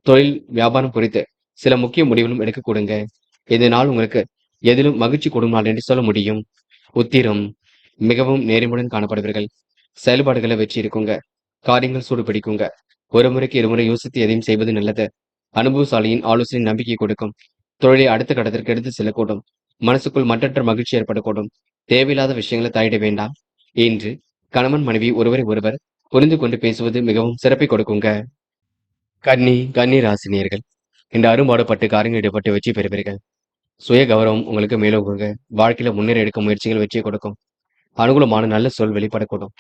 தொழில், வியாபாரம் குறித்து சில முக்கிய முடிவுகளும் எடுக்கக்கூடுங்க. இந்த நாள் உங்களுக்கு எதிலும் மகிழ்ச்சி கூடும் நாள் என்று சொல்ல முடியும். உத்திரம் மிகவும் நேர்மையுடன் காணப்படுவீர்கள். செயல்பாடுகளை வெற்றி இருக்குங்க. காரியங்கள் சூடு பிடிக்குங்க. ஒரு முறைக்கு இருமுறை யோசித்து எதையும் செய்வது நல்லது. அனுபவசாலியின் ஆலோசனை நம்பிக்கை கொடுக்கும். தொழிலை அடுத்த கட்டத்திற்கு எடுத்து செல்லக்கூடும். மனசுக்குள் மற்றற்ற மகிழ்ச்சி ஏற்படக்கூடும். தேவையில்லாத விஷயங்களை தலையிட வேண்டாம். இன்று கணவன் மனைவி ஒருவரை ஒருவர் புரிந்து கொண்டு பேசுவது மிகவும் சிறப்பை கொடுக்குங்க. கன்னி ராசினியர்கள் இந்த அரும்பாடுபட்டு காரியங்கள் ஈடுபட்டு வெற்றி பெறுவீர்கள். சுய கௌரவம் உங்களுக்கு மேலோங்குங்க. வாழ்க்கையில முன்னேற எடுக்கும் முயற்சிகள் வெற்றியை கொடுக்கும். அனுகூலமான நல்ல சொல் வெளிப்படக்கூடும்.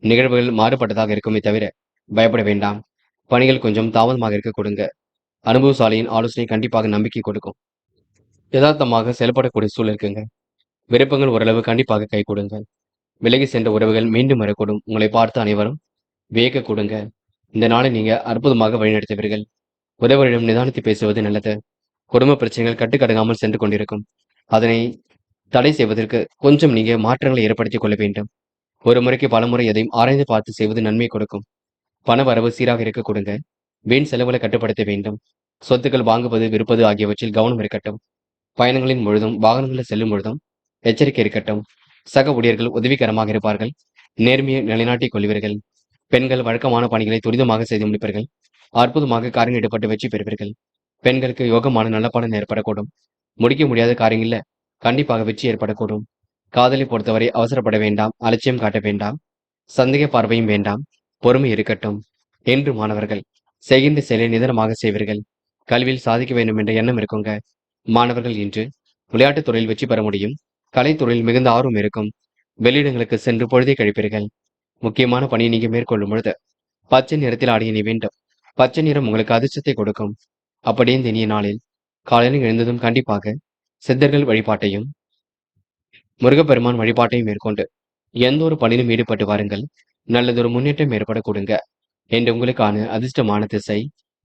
நிகழ்வுகள் மாறுபட்டதாக இருக்குமே தவிர பயப்பட வேண்டாம். பணிகள் கொஞ்சம் தாமதமாக இருக்க கொடுங்க. அனுபவசாலியின் ஆலோசனை கண்டிப்பாக நம்பிக்கை கொடுக்கும். யதார்த்தமாக செயல்படக்கூடிய சூழல் இருக்குங்க. விருப்பங்கள் ஓரளவு கண்டிப்பாக கை கொடுங்க. விலகி சென்ற உறவுகள் மீண்டும் வரக்கூடும். உங்களை பார்த்து அனைவரும் வியக்க கொடுங்க. இந்த நாளை நீங்க அற்புதமாக வழிநடத்துவீர்கள். உறவுகளிடம் நிதானித்து பேசுவது நல்லது. குடும்ப பிரச்சனைகள் கட்டுக்கடங்காமல் சென்று கொண்டிருக்கும். அதனை தடை செய்வதற்கு கொஞ்சம் நீங்க மாற்றங்களை ஏற்படுத்திக் கொள்ள வேண்டும். ஒரு முறைக்கு பலமுறை எதையும் ஆராய்ந்து பார்த்து செய்வது நன்மை கொடுக்கும். பண வரவு சீராக இருக்க கொடுங்க. வீண் செலவுகளை கட்டுப்படுத்த வேண்டும். சொத்துக்கள் வாங்குவது, விற்பது ஆகியவற்றில் கவனம் இருக்கட்டும். பயணங்களின் பொழுதும் வாகனங்களில் செல்லும் பொழுதும் எச்சரிக்கை இருக்கட்டும். சக ஊழியர்கள் உதவிகரமாக இருப்பார்கள். நேர்மையை நிலைநாட்டிக் கொள்வீர்கள். பெண்கள் வழக்கமான பணிகளை துரிதமாக செய்து முடிப்பீர்கள். அற்புதமாக காரியம் ஈடுபட்டு வெற்றி பெறுவீர்கள். பெண்களுக்கு யோகமான நல்ல பலன் ஏற்படக்கூடும். முடிக்க முடியாத காரியங்கள்ல கண்டிப்பாக வெற்றி ஏற்படக்கூடும். காதலை பொறுத்தவரை அவசரப்பட வேண்டாம். அலட்சியம் காட்ட வேண்டாம். சந்தேக பார்வையும் வேண்டாம். பொறுமை இருக்கட்டும். என்று மாணவர்கள் செய்கின்ற செயலை நிதானமாக செய்வீர்கள். கல்வியில் சாதிக்க வேண்டும் என்ற எண்ணம் இருக்குங்க. மாணவர்கள் இன்று விளையாட்டுத் துறையில் வெற்றி பெற முடியும். கலைத்துறையில் மிகுந்த ஆர்வம் இருக்கும். வெளியிடங்களுக்கு சென்று பொழுதை கழிப்பீர்கள். முக்கியமான பணியை நீங்க மேற்கொள்ளும் பொழுது பச்சை நிறத்தில் ஆடிய நீ வேண்டும். பச்சை நிறம் உங்களுக்கு அதிர்ஷ்டத்தை கொடுக்கும். அப்படியே இந்த இனிய நாளில் காலையில் எழுந்ததும் கண்டிப்பாக சித்தர்கள் வழிபாட்டையும் முருகப்பெருமான் வழிபாட்டையும் மேற்கொண்டு எந்த ஒரு பணியிலும் ஈடுபட்டு வாருங்கள். நல்லதொரு முன்னேற்றம் ஏற்பட கொடுங்க. என்று உங்களுக்கான அதிர்ஷ்டமான திசை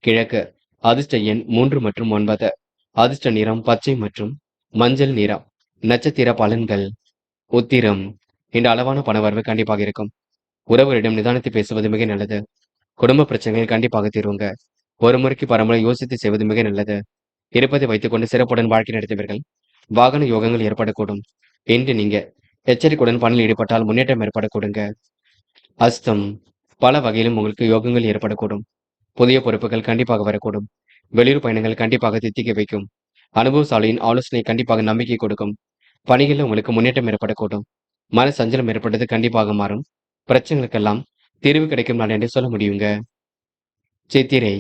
கிழக்கு. அதிர்ஷ்ட எண் 3 மற்றும் 9. அதிர்ஷ்ட நிறம் பச்சை மற்றும் மஞ்சள் நிறம். நட்சத்திர பலன்கள். உத்திரம் இந்த அளவான பணவரவு கண்டிப்பாக இருக்கும். உறவுகளிடம் நிதானித்து பேசுவது மிக நல்லது. குடும்ப பிரச்சனைகள் கண்டிப்பாக தீருங்க. ஒரு முறைக்கு பரமுறை யோசித்து செய்வது மிக நல்லது. இருப்பதை வைத்துக்கொண்டு சிறப்புடன் வாழ்க்கை நடத்துவீர்கள். வாகன யோகங்கள் ஏற்படக்கூடும். இன்று நீங்க எச்சரிக்கையுடன் பணியில் ஈடுபட்டால் முன்னேற்றம் ஏற்படக்கூடுங்க. அஸ்தம் பல வகையிலும் உங்களுக்கு யோகங்கள் ஏற்படக்கூடும். புதிய பொறுப்புகள் கண்டிப்பாக வரக்கூடும். வெளியூர் பயணங்கள் கண்டிப்பாக தித்திக்க வைக்கும். அனுபவசாலியின் ஆலோசனை கண்டிப்பாக நம்பிக்கை கொடுக்கும். பணிகளில் உங்களுக்கு முன்னேற்றம் ஏற்படக்கூடும். மன சஞ்சலம் ஏற்பட்டது கண்டிப்பாக மாறும். பிரச்சனைகளுக்கெல்லாம் தீர்வு கிடைக்கும் நாள் என்று சொல்ல முடியுங்க. சித்திரை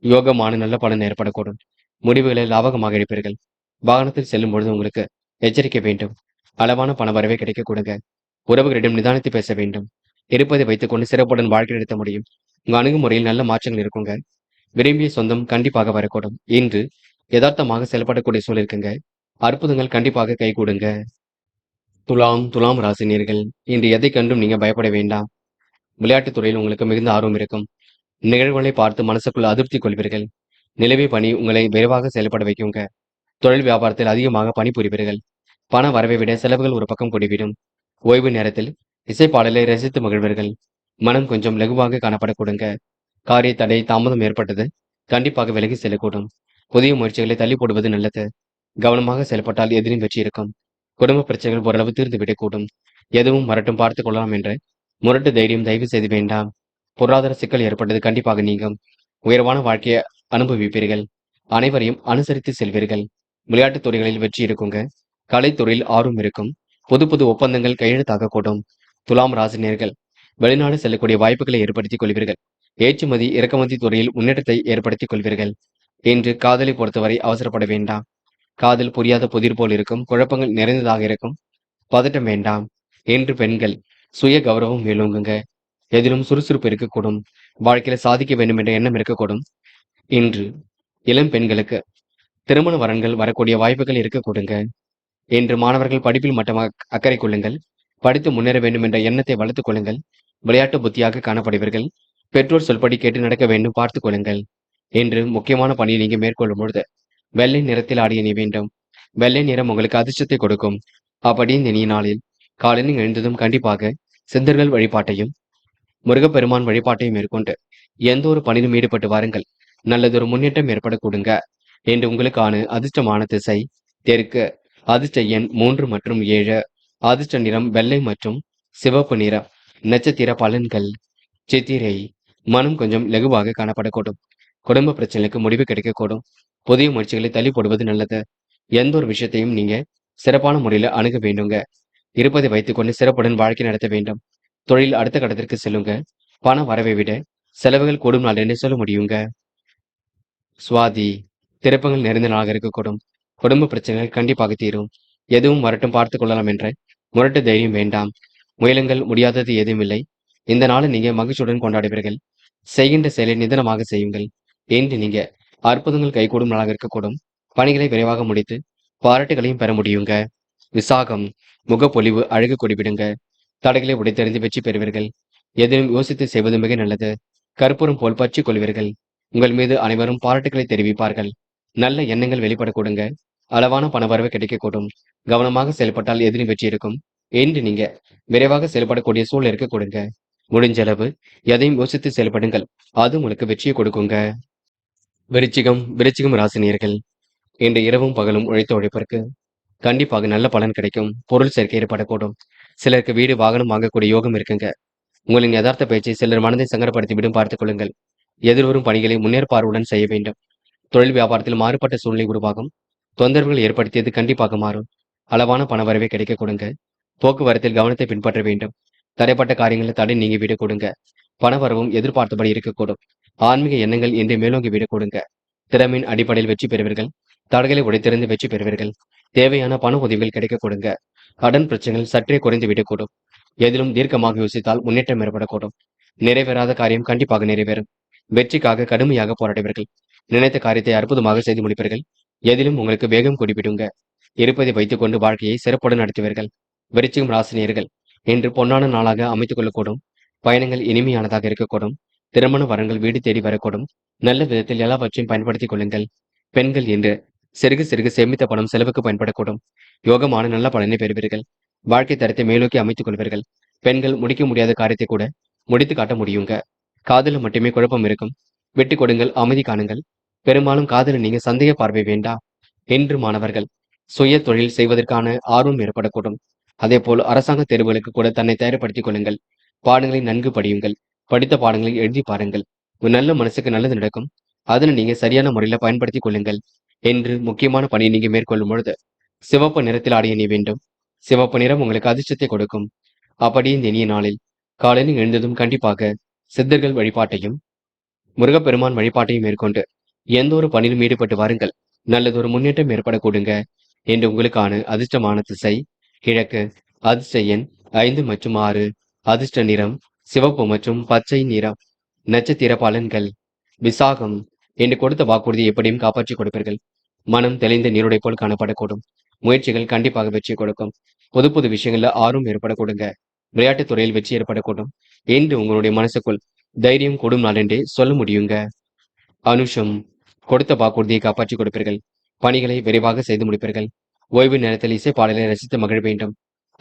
யோகமான நல்ல பலன் ஏற்படக்கூடும். முடிவுகளை லாபகமாக எடுப்பீர்கள். வாகனத்தில் செல்லும் பொழுது உங்களுக்கு எச்சரிக்கை வேண்டும். அளவான பண வரவே கிடைக்க கொடுங்க. உறவுகளிடம் நிதானித்து பேச வேண்டும். இருப்பதை வைத்துக்கொண்டு சிறப்புடன் வாழ்க்கை நடத்த முடியும். உங்க அணுகுமுறையில் நல்ல மாற்றங்கள் இருக்குங்க. விரும்பிய சொந்தம் கண்டிப்பாக வரக்கூடும். இன்று யதார்த்தமாக செயல்படக்கூடிய சூழல் இருக்குங்க. அற்புதங்கள் கண்டிப்பாக கைகூடுங்க. துலாம் ராசினியர்கள் இன்று எதை கண்டும் நீங்க பயப்பட வேண்டாம். விளையாட்டுத் துறையில் உங்களுக்கு மிகுந்த ஆர்வம் இருக்கும். நிகழ்வுகளை பார்த்து மனசுக்குள் அதிருப்தி கொள்வீர்கள். நிலவிய பணி உங்களை விரைவாக செயல்பட வைக்குங்க. தொழில் வியாபாரத்தில் அதிகமாக பணிபுரிவீர்கள். பண வரவை விட செலவுகள் ஒரு பக்கம் கூடிவிடும். ஓய்வு நேரத்தில் இசைப்பாடலை ரசித்து மகிழ்வீர்கள். மனம் கொஞ்சம் லகுவாக காணப்படக்கூடுங்க. காரிய தடை தாமதம் ஏற்பட்டது கண்டிப்பாக விலகி செல்லக்கூடும். புதிய முயற்சிகளை தள்ளி போடுவது நல்லது. கவனமாக செயல்பட்டால் எதிலும் வெற்றி இருக்கும். குடும்ப பிரச்சனைகள் ஓரளவு தீர்ந்து விடக்கூடும். எதுவும் வரட்டும் பார்த்துக் கொள்ளலாம் என்ற முரட்டு தைரியம் தயவு செய்து வேண்டாம். பொருளாதார சிக்கல் ஏற்பட்டது கண்டிப்பாக நீங்கும். உயர்வான வாழ்க்கையை அனுபவிப்பீர்கள். அனைவரையும் அனுசரித்து செல்வீர்கள். விளையாட்டுத் துறைகளில் வெற்றி இருக்குங்க. கலைத்துறையில் ஆர்வம் இருக்கும். புது புது ஒப்பந்தங்கள் கையெழுத்தாக கூடும். துலாம் ராசினியர்கள் வெளிநாடு செல்லக்கூடிய வாய்ப்புகளை ஏற்படுத்திக் கொள்வீர்கள். ஏற்றுமதி இறக்குமதி துறையில் முன்னேற்றத்தை ஏற்படுத்திக் கொள்வீர்கள். இன்று காதலை பொறுத்தவரை அவசரப்பட வேண்டாம். காதல் புரியாத புதிர் போல் இருக்கும். குழப்பங்கள் நிறைந்ததாக இருக்கும். பதட்டம் வேண்டாம். இன்று பெண்கள் சுய கௌரவம் மேலோங்குங்க. எதிலும் சுறுசுறுப்பு இருக்கக்கூடும். வாழ்க்கையில சாதிக்க வேண்டும் என்ற எண்ணம் இருக்கக்கூடும். இன்று இளம் பெண்களுக்கு திருமண வரன்கள் வரக்கூடிய வாய்ப்புகள் இருக்கக்கூடுங்க. இன்று மாணவர்கள் படிப்பில் மட்டுமாக அக்கறை கொள்ளுங்கள். படித்து முன்னேற வேண்டும் என்ற எண்ணத்தை வளர்த்துக் கொள்ளுங்கள். விளையாட்டு புத்தியாக காணப்படுவீர்கள். பெற்றோர் சொல்படி கேட்டு நடக்க வேண்டும் பார்த்துக் கொள்ளுங்கள். இன்று முக்கியமான பணியை நீங்க மேற்கொள்ளும் பொழுது வெள்ளை நிறத்தில் ஆடிய நீ வேண்டும். வெள்ளை நிறம் உங்களுக்கு அதிர்ஷ்டத்தை கொடுக்கும். அப்படி இந்த இனிய நாளில் காலையில் எழுந்ததும் கண்டிப்பாக சித்தர்கள் வழிபாட்டையும் முருகப்பெருமான் வழிபாட்டையும் மேற்கொண்டு எந்த ஒரு பணியிலும் ஈடுபட்டு வாருங்கள். நல்லதொரு முன்னேற்றம் ஏற்படக்கூடுங்க. என்று உங்களுக்கான அதிர்ஷ்டமான திசை தெற்கு. அதிர்ஷ்ட எண் 3 மற்றும் 7. அதிர்ஷ்ட நிறம் வெள்ளை மற்றும் சிவப்பு நிறம். நட்சத்திர பலன்கள். சித்திரை. மனம் கொஞ்சம் லகுவாக காணப்படக்கூடும். குடும்ப பிரச்சனைகளுக்கு முடிவு கிடைக்கக்கூடும். புதிய முயற்சிகளை தள்ளி போடுவது நல்லது. எந்த ஒரு விஷயத்தையும் நீங்க சிறப்பான முறையில அணுக வேண்டுங்க. இருப்பதை வைத்துக்கொண்டு சிறப்புடன் வாழ்க்கை நடத்த வேண்டும். தொழில் அடுத்த கட்டத்திற்கு செல்லுங்க. பண வரவை விட செலவுகள் கூடும் நாள் என்று சொல்ல முடியுங்க. சுவாதி. திருப்பங்கள் நிறைந்த நாளாக இருக்கக்கூடும். குடும்ப பிரச்சனைகள் கண்டிப்பாக தீரும். எதுவும் வரட்டும் பார்த்துக் கொள்ளலாம் என்ற முரட்டு தைரியம் வேண்டாம். முயலுங்கள், முடியாதது எதுவும் இல்லை. இந்த நாளை நீங்க மகிழ்ச்சியுடன் கொண்டாடுவீர்கள். செய்கின்ற செயலை நிதானமாக செய்யுங்கள். என்று நீங்க அற்புதங்கள் கைகூடும் நாளாக இருக்கக்கூடும். பணிகளை விரைவாக முடித்து பாராட்டுகளையும் பெற முடியுங்க. விசாகம். முகப்பொலிவு அழகு கொடிவிடுங்க. தடைகளை உடைத்தெறிந்து வெற்றி பெறுவீர்கள். எதிலும் யோசித்து செய்வது மிக நல்லது. கற்பூரம் போல் பற்றிக் கொள்வீர்கள். உங்கள் மீது அனைவரும் பாராட்டுகளை தெரிவிப்பார்கள். நல்ல எண்ணங்கள் வெளிப்படக்கூடுங்க. அளவான பணவரவு கிடைக்கக்கூடும். கவனமாக செயல்பட்டால் எதிலும் வெற்றி இருக்கும். என்று நீங்க விரைவாக செயல்படக்கூடிய சூழல் இருக்க கொடுங்க. முடிஞ்ச அளவு எதையும் யோசித்து செயல்படுங்கள். அது உங்களுக்கு வெற்றியை கொடுக்குங்க. விருச்சிகம் ராசினியர்கள். இன்று இரவும் பகலும் உழைத்த உழைப்பிற்கு கண்டிப்பாக நல்ல பலன் கிடைக்கும். பொருள் சேர்க்கை ஏற்படக்கூடும். சிலருக்கு வீடு வாகனம் வாங்கக்கூடிய யோகம் இருக்குங்க. உங்களின் யதார்த்த பேச்சை சிலர் மனதை சங்கடப்படுத்திவிடும் பார்த்துக் கொள்ளுங்கள். எதிர்வரும் பணிகளை முன்னேற்பாடுடன் செய்ய வேண்டும். தொழில் வியாபாரத்தில் மாறுபட்ட சூழ்நிலை உருவாகும். தொந்தரவுகள் ஏற்படுத்தியது கண்டிப்பாக மாறும். அளவான பணவரவை கிடைக்க கொடுங்க. போக்குவரத்தில் கவனத்தை பின்பற்ற வேண்டும். தடைப்பட்ட காரியங்களில் தடை நீங்கி விட கொடுங்க. பணவரவும் எதிர்பார்த்தபடி இருக்கக்கூடும். ஆன்மீக எண்ணங்கள் இன்று மேலோங்கி விட கொடுங்க. திறமையின் அடிப்படையில் வெற்றி பெறுவீர்கள். தடைகளை உடைத்திருந்து வெற்றி பெறுவீர்கள். தேவையான பண உதவிகள் கிடைக்க கொடுங்க. கடன் பிரச்சனைகள் சற்றே குறைந்து விடக்கூடும். எதிலும் தீர்க்கமாக யோசித்தால் முன்னேற்றம் ஏற்படக்கூடும். நிறைவேறாத காரியம் கண்டிப்பாக நிறைவேறும். வெற்றிக்காக கடுமையாக போராடுவீர்கள். நினைத்த காரியத்தை அற்புதமாக செய்து முடிப்பீர்கள். எதிலும் உங்களுக்கு வேகம் கூடிவிடுங்க. இருப்பதை வைத்துக் கொண்டு வாழ்க்கையை சிறப்புடன் நடத்துவீர்கள். விருச்சிகம் ராசினியர்கள் இன்று பொன்னான நாளாக அமைத்துக் கொள்ளக்கூடும். பயணங்கள் இனிமையானதாக இருக்கக்கூடும். திருமண வரங்கள் வீடு தேடி வரக்கூடும். நல்ல விதத்தில் எல்லாவற்றையும் பயன்படுத்திக் கொள்ளுங்கள். பெண்கள் என்று சிறுகு சிறுகு சேமித்த பணம் செலவுக்கு பயன்படக்கூடும். யோகமான நல்ல பலனை பெறுவீர்கள். வாழ்க்கை தரத்தை மேலோக்கி அமைத்துக் கொள்வீர்கள். பெண்கள் முடிக்க முடியாத காரியத்தை கூட முடித்து காட்ட முடியுங்க. காதலில் மட்டுமே குழப்பம் இருக்கும். விட்டு கொடுங்கள், அமைதி காணுங்கள். பெரும்பாலும் காதலில் நீங்க சந்தேக பார்வை வேண்டாம். என்று மாணவர்கள் சுய தொழில் செய்வதற்கான ஆர்வம் ஏற்படக்கூடும். அதேபோல் அரசாங்க தேர்வுகளுக்கு கூட தன்னை தயார்படுத்திக் கொள்ளுங்கள். பாடங்களை நன்கு படியுங்கள். படித்த பாடங்களை எழுதி பாருங்கள். ஒரு நல்ல மனசுக்கு நல்லது நடக்கும். அதனை நீங்க சரியான முறையில பயன்படுத்திக் கொள்ளுங்கள். என்று முக்கியமான பணியை நீங்க மேற்கொள்ளும் பொழுது சிவப்பு நிறத்தில் ஆடிய நீ வேண்டும். சிவப்பு நிறம் உங்களுக்கு அதிர்ஷ்டத்தை கொடுக்கும். அப்படி இந்த இனிய நாளில் காலையில் எழுந்ததும் கண்டிப்பாக சித்தர்கள் வழிபாட்டையும் முருகப்பெருமான் வழிபாட்டையும் மேற்கொண்டு எந்த ஒரு பணியிலும் ஈடுபட்டு வாருங்கள். நல்லதொரு முன்னேற்றம் ஏற்படக்கூடுங்க. என்று உங்களுக்கான அதிர்ஷ்டமான திசை கிழக்கு. அதிர்ஷ்ட எண் 5 மற்றும் 6. அதிர்ஷ்ட நிறம் சிவப்பு மற்றும் பச்சை நிறம். நட்சத்திர பலன்கள். விசாகம். என்று கொடுத்த வாக்குறுதி எப்படியும் காப்பாற்றிக் கொடுப்பீர்கள். மனம் தெளிந்த நீருடை போல் காணப்படக்கூடும். முயற்சிகள் கண்டிப்பாக வெற்றி கொடுக்கும். புது புது விஷயங்கள்ல ஆர்வம் ஏற்படக்கூடுங்க. விளையாட்டுத் துறையில் வெற்றி ஏற்படக்கூடும். என்று உங்களுடைய மனசுக்குள் தைரியம் கூடும் நாள் என்றே சொல்ல முடியுங்க. அனுஷம். கொடுத்த வாக்குறுதியை காப்பாற்றிக் கொடுப்பீர்கள். பணிகளை விரைவாக செய்து முடிப்பீர்கள். ஓய்வு நேரத்தில் இசை பாடலை ரசித்து மகிழ வேண்டும்.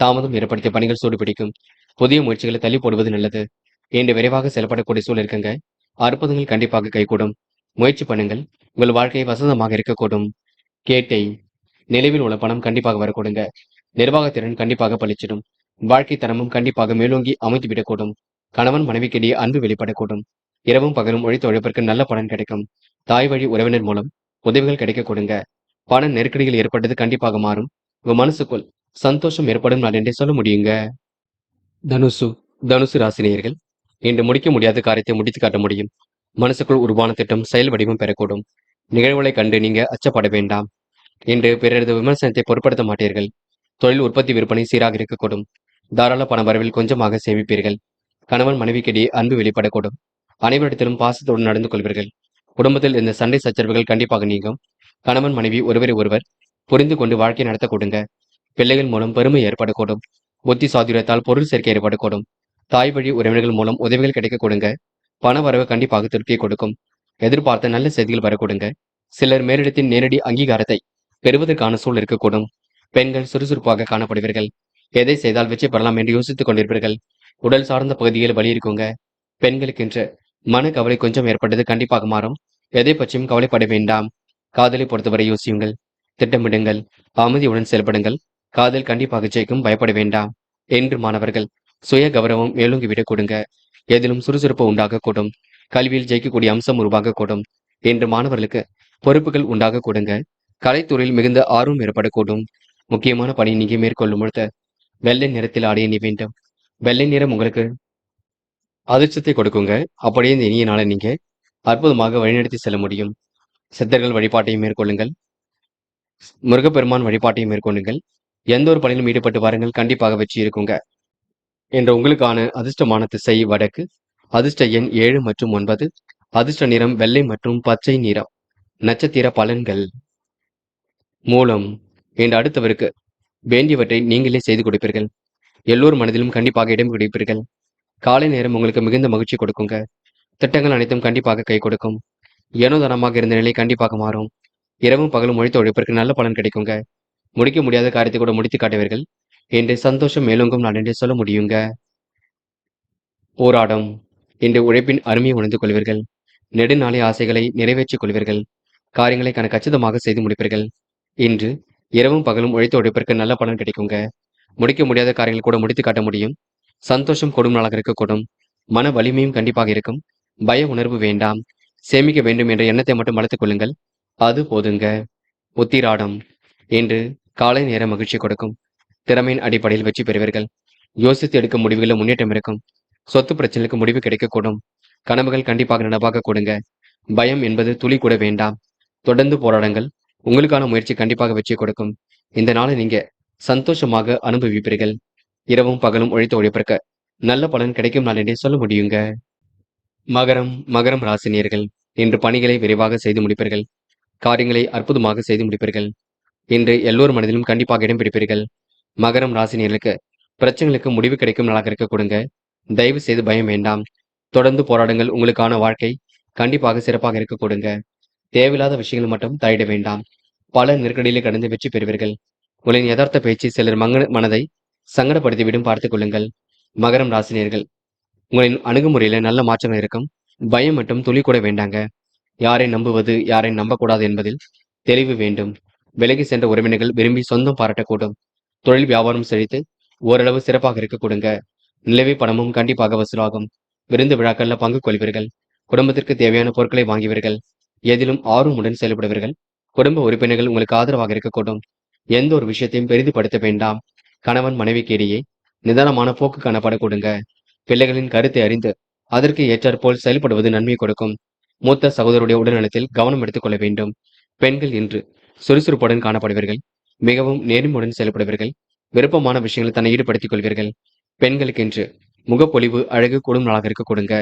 தாமதம் ஏற்படுத்திய பணிகள் சூடுபிடிக்கும். புதிய முயற்சிகளை தள்ளி போடுவது நல்லது. என்று விரைவாக செயல்படக்கூடிய சூழல் இருக்குங்க. அற்புதங்கள் கண்டிப்பாக கைகூடும். முயற்சி பண்ணுங்கள். உங்கள் வாழ்க்கை வசந்தமாக இருக்கக்கூடும். கேட்டை. நிலவில் உள்ள பணம் கண்டிப்பாக வரக்கூடுங்க. நிர்வாகத்திறன் கண்டிப்பாக பளிச்சிடும். வாழ்க்கை தரமும் கண்டிப்பாக மேலோங்கி அமைத்துவிடக்கூடும். கணவன் மனைவிக்கிடையே அன்பு வெளிப்படக்கூடும். இரவும் பகலும் உழைத்த உழைப்பிற்கு நல்ல பலன் கிடைக்கும். தாய் வழி உறவினர் மூலம் உதவிகள் கிடைக்க கொடுங்க. பண நெருக்கடிகள் ஏற்பட்டது கண்டிப்பாக மாறும். உங்க மனசுக்குள் சந்தோஷம் ஏற்படும் நாள் என்றே சொல்ல முடியுங்க. தனுசு ராசினியர்கள் இன்று முடிக்க முடியாத காரியத்தை முடித்து காட்ட முடியும். மனசுக்குள் உருவான திட்டம் செயல் வடிவம் பெறக்கூடும். நிகழ்வுகளை கண்டு நீங்க அச்சப்பட வேண்டாம். இன்று பிறரது விமர்சனத்தை பொருட்படுத்த மாட்டீர்கள். தொழில் உற்பத்தி விற்பனை சீராக இருக்கக்கூடும். தாராள பண வரவில் கொஞ்சமாக சேமிப்பீர்கள். கணவன் மனைவிக்கிடையே அன்பு வெளிப்படக்கூடும். அனைவரிடத்திலும் பாசத்துடன் நடந்து கொள்வீர்கள். குடும்பத்தில் இந்த சண்டை சச்சரவுகள் கண்டிப்பாக நீங்கும். கணவன் மனைவி ஒருவரை ஒருவர் புரிந்து கொண்டு வாழ்க்கை நடத்த கொடுங்க. பிள்ளைகள் மூலம் பெருமை ஏற்படக்கூடும். புத்தி சாதுரியத்தால் பொருள் சேர்க்கை ஏற்படக்கூடும். தாய் வழி உறவினர்கள் மூலம் உதவிகள் கிடைக்க கொடுங்க. பண வரவு கண்டிப்பாக திருப்தியை கொடுக்கும். எதிர்பார்த்த நல்ல செய்திகள் வரக்கூடுங்க. சிலர் மேலிடத்தின் நேரடி அங்கீகாரத்தை பெறுவதற்கான சூழல் இருக்கக்கூடும். பெண்கள் சுறுசுறுப்பாக காணப்படுவீர்கள். எதை செய்தால் வெற்றி பெறலாம் என்று யோசித்துக் கொண்டிருப்பீர்கள். உடல் சார்ந்த பகுதியில் வலி இருக்குங்க. பெண்களுக்கென்று மனக்கவலை கொஞ்சம் ஏற்பட்டது கண்டிப்பாக மாறும். எதை பற்றியும் கவலைப்பட வேண்டாம். காதலை பொறுத்தவரை யோசியுங்கள், திட்டமிடுங்கள், அமைதியுடன் செயல்படுங்கள். காதல் கண்டிப்பாக ஜெயிக்கும், பயப்பட வேண்டாம் என்று மாணவர்கள் சுய கௌரவம் மேலோங்கிவிடக் கொடுங்க. எதிலும் சுறுசுறுப்பு உண்டாகக்கூடும். கல்வியில் ஜெயிக்கக்கூடிய அம்சம் உருவாகக்கூடும் என்று மாணவர்களுக்கு பொறுப்புகள் உண்டாக கொடுங்க. கலைத்துறையில் மிகுந்த ஆர்வம் ஏற்படக்கூடும். முக்கியமான பணி நீங்க மேற்கொள்ளும் பொழுது வெள்ளை நிறத்தில் ஆடைய நீ வேண்டும். வெள்ளை நிறம் உங்களுக்கு அதிர்ஷ்டத்தை கொடுக்குங்க. அப்படியே இந்த இனிய நாளை நீங்க அற்புதமாக வழிநடத்தி செல்ல முடியும். சித்தர்கள் வழிபாட்டையும் மேற்கொள்ளுங்கள். முருகப்பெருமான் வழிபாட்டையும் மேற்கொள்ளுங்கள். எந்த ஒரு பணியிலும் ஈடுபட்டு வாருங்கள், கண்டிப்பாக வெற்றி இருக்குங்க. என்ற உங்களுக்கான அதிர்ஷ்டமான திசை வடக்கு. அதிர்ஷ்ட எண் 7 மற்றும் 9. அதிர்ஷ்ட நிறம் வெள்ளை மற்றும் பச்சை நிறம். நட்சத்திர பலன்கள். மூலம் என்று அடுத்தவருக்கு வேண்டியவற்றை நீங்களே செய்து கொடுப்பீர்கள். எல்லோர் மனதிலும் கண்டிப்பாக இடம் பிடிப்பீர்கள். காலை நேரம் உங்களுக்கு மிகுந்த மகிழ்ச்சி கொடுக்குங்க. திட்டங்கள் அனைத்தும் கண்டிப்பாக கை கொடுக்கும். ஏனோதானமாக இருந்த நிலை கண்டிப்பாக மாறும். இரவும் பகலும் உழைத்த உழைப்பிற்கு நல்ல பலன் கிடைக்குங்க. முடிக்க முடியாத காரியத்தை கூட முடித்து காட்டுவீர்கள் என்று சந்தோஷம் மேலோங்கும் நாள் என்று சொல்ல முடியுங்க. போராடம் என்று உழைப்பின் அருமையை உணர்ந்து கொள்வீர்கள். நெடுநாளை ஆசைகளை நிறைவேற்றிக் கொள்வீர்கள். காரியங்களை கச்சிதமாக செய்து முடிப்பீர்கள். இன்று இரவும் பகலும் உழைத்த உழைப்பிற்கு நல்ல பலன் கிடைக்குங்க. முடிக்க முடியாத காரியங்கள் கூட முடித்து காட்ட முடியும். சந்தோஷம் கொடும் நாளாக இருக்கக்கூடும். மன வலிமையும் கண்டிப்பாக இருக்கும். பய உணர்வு வேண்டாம். சேமிக்க வேண்டும் என்ற எண்ணத்தை மட்டும் வளர்த்துக் கொள்ளுங்கள், அது போதுங்க. உத்திராடம் என்று காலை நேர மகிழ்ச்சி கொடுக்கும். திறமையின் அடிப்படையில் வெற்றி பெறுவீர்கள். யோசித்து எடுக்கும் முடிவுகளில் முன்னேற்றம் இருக்கும். சொத்து பிரச்சனைக்கு முடிவு கிடைக்கக்கூடும். கனவுகள் கண்டிப்பாக நனவாக கொடுங்க. பயம் என்பது துளி கூட வேண்டாம். தொடர்ந்து போராடுங்கள். உங்களுக்கான முயற்சி கண்டிப்பாக வெற்றி கொடுக்கும். இந்த நாளை நீங்க சந்தோஷமாக அனுபவிப்பீர்கள். இரவும் பகலும் உழைத்த உழைப்பிற்கு நல்ல பலன் கிடைக்கும் நாள் என்றே சொல்ல முடியுங்க. மகரம் ராசினியர்கள் இன்று பணிகளை விரைவாக செய்து முடிப்பீர்கள். காரியங்களை அற்புதமாக செய்து முடிப்பீர்கள். இன்று எல்லோர் மனதிலும் கண்டிப்பாக இடம் பிடிப்பீர்கள். மகரம் ராசினியர்களுக்கு பிரச்சனைகளுக்கு முடிவு கிடைக்கும் நாளாக இருக்க கொடுங்க. தயவு செய்து பயம் வேண்டாம். தொடர்ந்து போராடுங்கள். உங்களுக்கான வாழ்க்கை கண்டிப்பாக சிறப்பாக இருக்க கொடுங்க. தேவையில்லாத விஷயங்கள் மட்டும் தலையிட வேண்டாம். பல நெருக்கடியிலே கடந்து வெற்றி பெறுவீர்கள். உங்களின் யதார்த்த பேச்சு சிலர் மனதை சங்கடப்படுத்திவிடும், பார்த்துக் கொள்ளுங்கள். மகரம் ராசினியர்கள் உங்களின் அணுகுமுறையில நல்ல மாற்றங்கள் இருக்கும். பயம் மட்டும் துளி கூட வேண்டாங்க. யாரை நம்புவது, யாரை நம்பக்கூடாது என்பதில் தெளிவு வேண்டும். விலகி சென்ற உறவினர்கள் விரும்பி சொந்தம் பாராட்டக்கூடும். தொழில் வியாபாரம் செழித்து ஓரளவு சிறப்பாக இருக்க கொடுங்க. நிலவை பணமும் கண்டிப்பாக வசூலாகும். விருந்து விழாக்கள்ல பங்கு கொள்வீர்கள். குடும்பத்திற்கு தேவையான பொருட்களை வாங்குவீர்கள். எதிலும் ஆர்வமுடன் செயல்படுவீர்கள். குடும்ப உறுப்பினர்கள் உங்களுக்கு ஆதரவாக இருக்கக்கூடும். எந்த ஒரு விஷயத்தையும் பெரிதுபடுத்த வேண்டாம். கணவன் மனைவிக்கு இடையே நிதானமான போக்கு காணப்பட கொடுங்க. பிள்ளைகளின் கருத்தை அறிந்து அதற்கு ஏற்றாற்போல் செயல்படுவது நன்மை கொடுக்கும். மூத்த சகோதரருடைய உடல்நலத்தில் கவனம் எடுத்துக் கொள்ள வேண்டும். பெண்கள் இன்று சுறுசுறுப்புடன் காணப்படுவீர்கள். மிகவும் நேர்மையுடன் செயல்படுவீர்கள். விருப்பமான விஷயங்களை தன்னை ஈடுபடுத்திக் கொள்வீர்கள். பெண்களுக்கு இன்று முகப்பொலிவு அழகு கூடும் நாளாக இருக்க கொடுங்க.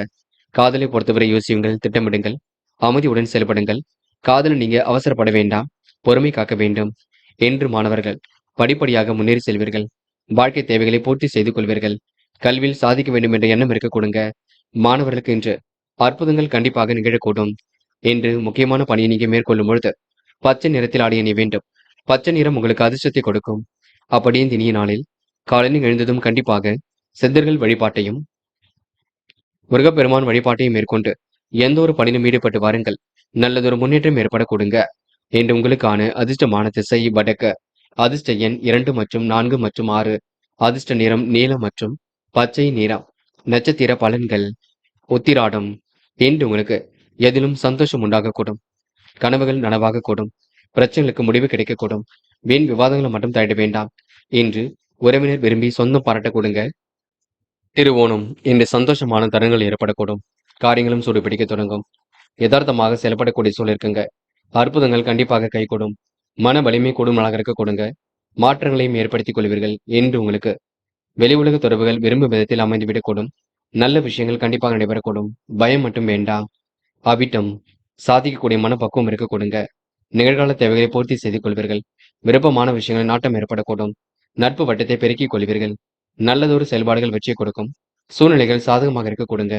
காதலை பொறுத்தவரை யோசியுங்கள், திட்டமிடுங்கள், அமைதியுடன் செயல்படுங்கள். காதலை நீங்க அவசரப்பட வேண்டாம், பொறுமை காக்க வேண்டும். என்று மாணவர்கள் படிப்படியாக முன்னேறி செல்வீர்கள். வாழ்க்கை தேவைகளை பூர்த்தி செய்து கொள்வீர்கள். கல்வியில் சாதிக்க வேண்டும் என்ற எண்ணம் இருக்க கொடுங்க. மாணவர்களுக்கு இன்று அற்புதங்கள் கண்டிப்பாக நிகழக்கூடும். என்று முக்கியமான பணியை நீங்க மேற்கொள்ளும் பொழுது பச்சை நிறத்தில் ஆடிய நீ வேண்டும். பச்சை நிறம் உங்களுக்கு அதிர்ஷ்டத்தை கொடுக்கும். அப்படியே இந்த இனிய நாளில் காலையில் எழுந்ததும் கண்டிப்பாக சித்தர்கள் வழிபாட்டையும் முருகப்பெருமான் வழிபாட்டையும் மேற்கொண்டு எந்த ஒரு பணியிலும் ஈடுபட்டு வாருங்கள். நல்லதொரு முன்னேற்றம் ஏற்பட கொடுங்க. என்று உங்களுக்கான அதிர்ஷ்டமான திசை வடக்கு. அதிர்ஷ்ட எண் 2 மற்றும் 4 மற்றும் 6. அதிர்ஷ்ட நிறம் நீலம் மற்றும் பச்சை நிறம். நட்சத்திர பலன்கள். உத்திராடம் இன்று உங்களுக்கு எதிலும் சந்தோஷம் உண்டாகக்கூடும். கனவுகள் நனவாகக்கூடும். பிரச்சனைகளுக்கு முடிவு கிடைக்கக்கூடும். வீண் விவாதங்களை மட்டும் தலையிட வேண்டாம். இன்று உறவினர் விரும்பி சொந்தம் பாராட்ட கொடுங்க. திருவோணம் இன்று சந்தோஷமான தருணங்கள் ஏற்படக்கூடும். காரியங்களும் சூடுபிடிக்க தொடங்கும். யதார்த்தமாக செயல்படக்கூடிய சூழல் இருக்குங்க. அற்புதங்கள் கண்டிப்பாக கைகூடும். மன வலிமை கூடும் நாளாக இருக்க கொடுங்க. மாற்றங்களையும் ஏற்படுத்திக் கொள்வீர்கள். என்று உங்களுக்கு வெளி உலக தொடர்புகள் விரும்பும் விதத்தில் அமைந்துவிடக்கூடும். நல்ல விஷயங்கள் கண்டிப்பாக நடைபெறக்கூடும். பயம் மட்டும் வேண்டாம். அவிட்டம் சாதிக்கக்கூடிய மனப்பக்குவம் இருக்க கொடுங்க. நிகழ்கால தேவைகளை பூர்த்தி செய்து கொள்வீர்கள். விருப்பமான விஷயங்கள் நாட்டம் ஏற்படக்கூடும். நட்பு வட்டத்தை பெருக்கிக் கொள்வீர்கள். நல்லதொரு செயல்பாடுகள் வெற்றியை கொடுக்கும். சூழ்நிலைகள் சாதகமாக இருக்க கொடுங்க.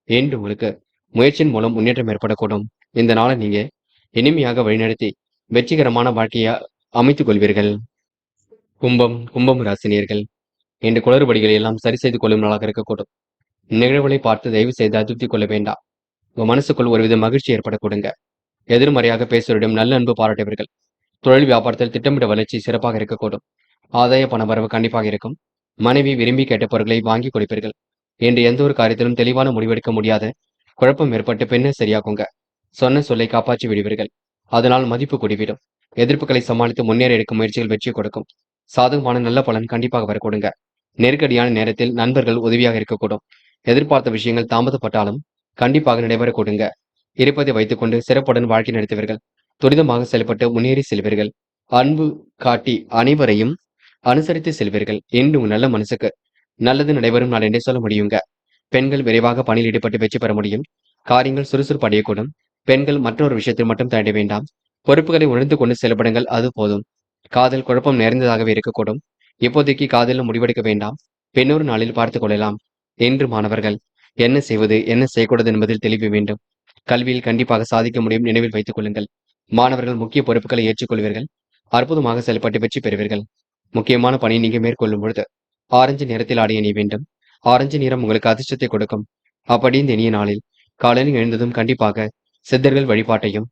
என்று உங்களுக்கு முயற்சியின் மூலம் முன்னேற்றம் ஏற்படக்கூடும். இந்த நாளை நீங்க இனிமையாக வழிநடத்தி வெற்றிகரமான வாழ்க்கையை அமைத்துக் கொள்வீர்கள். கும்பம் ராசினியர்கள் இன்று குளறுபடிகளை எல்லாம் சரி செய்து கொள்ளும் நாளாக இருக்கக்கூடும். நிகழ்வுகளை பார்த்து தயவு செய்து அதிருப்தி கொள்ள வேண்டாம். உங்க மனசுக்குள் ஒருவித மகிழ்ச்சி ஏற்படக்கூடுங்க. எதிர்மறையாக பேசுவரிடம் நல்ல அன்பு பாராட்டுவீர்கள். தொழில் வியாபாரத்தில் திட்டமிட்ட வளர்ச்சி சிறப்பாக இருக்கக்கூடும். ஆதாய பண வரவு கண்டிப்பாக இருக்கும். மனைவி விரும்பி கேட்ட பொருட்களை வாங்கி கொடுப்பீர்கள். இன்று எந்த ஒரு காரியத்திலும் தெளிவான முடிவெடுக்க முடியாத குழப்பம் ஏற்பட்டு பின்னர் சரியாகுங்க. சொன்ன சொல்லை காப்பாற்றி விடுவீர்கள். அதனால் மதிப்பு கூடிவிடும். எதிர்ப்புகளை சமாளித்து முன்னேற எடுக்கும் முயற்சிகள் வெற்றி கொடுக்கும். சாதகமான நல்ல பலன் கண்டிப்பாக வரக்கூடுங்க. நெருக்கடியான நேரத்தில் நண்பர்கள் உதவியாக இருக்கக்கூடும். எதிர்பார்த்த விஷயங்கள் தாமதப்பட்டாலும் கண்டிப்பாக நடைபெறக்கூடுங்க. இருப்பதை வைத்துக்கொண்டு சிறப்புடன் வாழ்க்கை நடத்துவீர்கள். துரிதமாக செயல்பட்டு முன்னேறி செல்வீர்கள். அன்பு காட்டி அனைவரையும் அனுசரித்து செல்வீர்கள். இன்று உங்க நல்ல மனசுக்கு நல்லது நடைபெறும் நாள் என்றே சொல்ல முடியுங்க. பெண்கள் விரைவாக பணியில் ஈடுபட்டு வெற்றி பெற முடியும். காரியங்கள் சுறுசுறுப்பு அடையக்கூடும். பெண்கள் மற்றொரு விஷயத்தில் மட்டும் தயட வேண்டாம். பொறுப்புகளை உணர்ந்து கொண்டு செயல்படுங்கள், அது போதும். காதல் குழப்பம் நிறைந்ததாகவே இருக்கக்கூடும். இப்போதைக்கு காதலில் முடிவெடுக்க வேண்டாம். பின்னொரு நாளில் பார்த்துக் கொள்ளலாம். என்று மாணவர்கள் என்ன செய்வது என்ன செய்யக்கூடாது என்பதில் தெளிவு வேண்டும். கல்வியில் கண்டிப்பாக சாதிக்க முடியும், நினைவில் வைத்துக் கொள்ளுங்கள். மாணவர்கள் முக்கிய பொறுப்புகளை ஏற்றுக்கொள்வீர்கள். அற்புதமாக செயல்பட்டு வெற்றி பெறுவீர்கள். முக்கியமான பணியை நீங்க மேற்கொள்ளும் பொழுது ஆரஞ்சு நிறத்தில் ஆடை அணிய வேண்டும். ஆரஞ்சு நிறம் உங்களுக்கு அதிர்ஷ்டத்தை கொடுக்கும். அப்படி இந்த இனிய நாளில் காலையில் எழுந்ததும் கண்டிப்பாக சித்தர்கள் வழிபாட்டையும்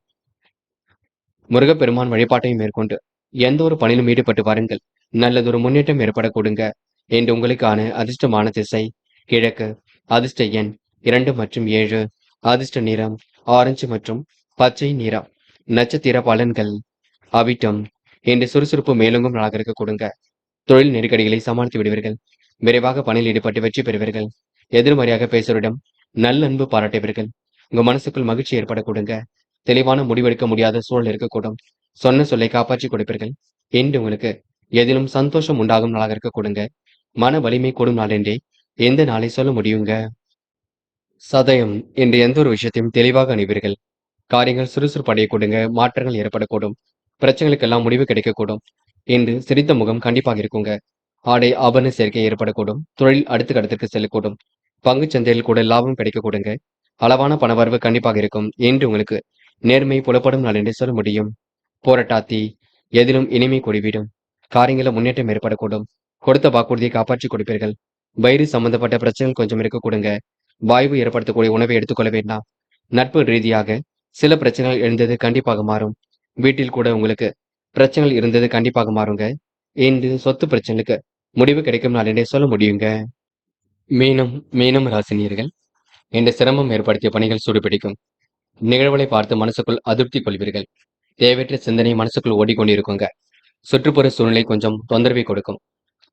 முருகப்பெருமான் வழிபாட்டையும் மேற்கொண்டு எந்த ஒரு பணியிலும் ஈடுபட்டு வாருங்கள். நல்லதொரு முன்னேற்றம் ஏற்படக்கூடுங்க. என்று உங்களுக்கான அதிர்ஷ்டமான திசை கிழக்கு. அதிர்ஷ்ட எண் 2 மற்றும் 7. அதிர்ஷ்ட நிறம் ஆரஞ்சு மற்றும் பச்சை நிறம். நட்சத்திர பலன்கள் அவிட்டம். இன்று சுறுசுறுப்பு மேலோங்கும் நாளாக இருக்க கொடுங்க. தொழில் நெருக்கடிகளை சமாளித்து விடுவீர்கள். விரைவாக பணியில் ஈடுபட்டு வெற்றி பெறுவீர்கள். எதிர்மறையாக பேசுவரிடம் நல்ல அன்பு பாராட்டுவீர்கள். உங்க மனசுக்குள் மகிழ்ச்சி ஏற்பட கொடுங்க. தெளிவான முடிவெடுக்க முடியாத சூழல் இருக்கக்கூடும். சொன்ன சொல்லை காப்பாற்றி கொடுப்பீர்கள். இன்று உங்களுக்கு எதிலும் சந்தோஷம் உண்டாகும் நாளாக இருக்க கொடுங்க. மன வலிமை கூடும் நாள் என்றே எந்த நாளை சொல்ல முடியுங்க. சதயம் இன்று எந்த ஒரு விஷயத்தையும் தெளிவாக அணிவீர்கள். காரியங்கள் சுறுசுறுப்பு அடைய கொடுங்க. மாற்றங்கள் ஏற்படக்கூடும். பிரச்சனைகளுக்கெல்லாம் முடிவு கிடைக்கக்கூடும். இன்று சிரித்த முகம் கண்டிப்பாக இருக்குங்க. ஆடை ஆபரண சேர்க்கை ஏற்படக்கூடும். தொழில் அடுத்த கட்டத்திற்கு செல்லக்கூடும். பங்கு சந்தையில் கூட லாபம் கிடைக்கக்கூடுங்க. அளவான பணவரவு கண்டிப்பாக இருக்கும். இன்று உங்களுக்கு நேர்மை புலப்படும் நாள் என்று சொல்ல முடியும். போராட்டாத்தி எதிலும் இனிமை கூடிவிடும். காரியங்கள முன்னேற்றம் ஏற்படக்கூடும். கொடுத்த வாக்குறுதியை காப்பாற்றி கொடுப்பீர்கள். வயிறு சம்பந்தப்பட்ட பிரச்சனைகள் கொஞ்சம் இருக்கக்கூடுங்க. வாய்வு ஏற்படுத்தக்கூடிய உணவை எடுத்துக்கொள்ள வேண்டாம். நட்பு ரீதியாக சில பிரச்சனைகள் எழுந்தது கண்டிப்பாக மாறும். வீட்டில் கூட உங்களுக்கு பிரச்சனைகள் இருந்தது கண்டிப்பாக மாறுங்க. இன்று சொத்து பிரச்சனைக்கு முடிவு கிடைக்கும் நாள் என்றே சொல்ல முடியுங்க. மீனம் ராசினியர்கள் இன்று சிரமம் ஏற்படுத்திய பணிகள் சூடுபிடிக்கும். நிகழ்வுகளை பார்த்து மனசுக்குள் அதிருப்தி கொள்வீர்கள். தேவையற்ற சிந்தனை மனசுக்குள் ஓடிக்கொண்டிருக்குங்க. சுற்றுப்புற சூழ்நிலை கொஞ்சம் தொந்தரவை கொடுக்கும்.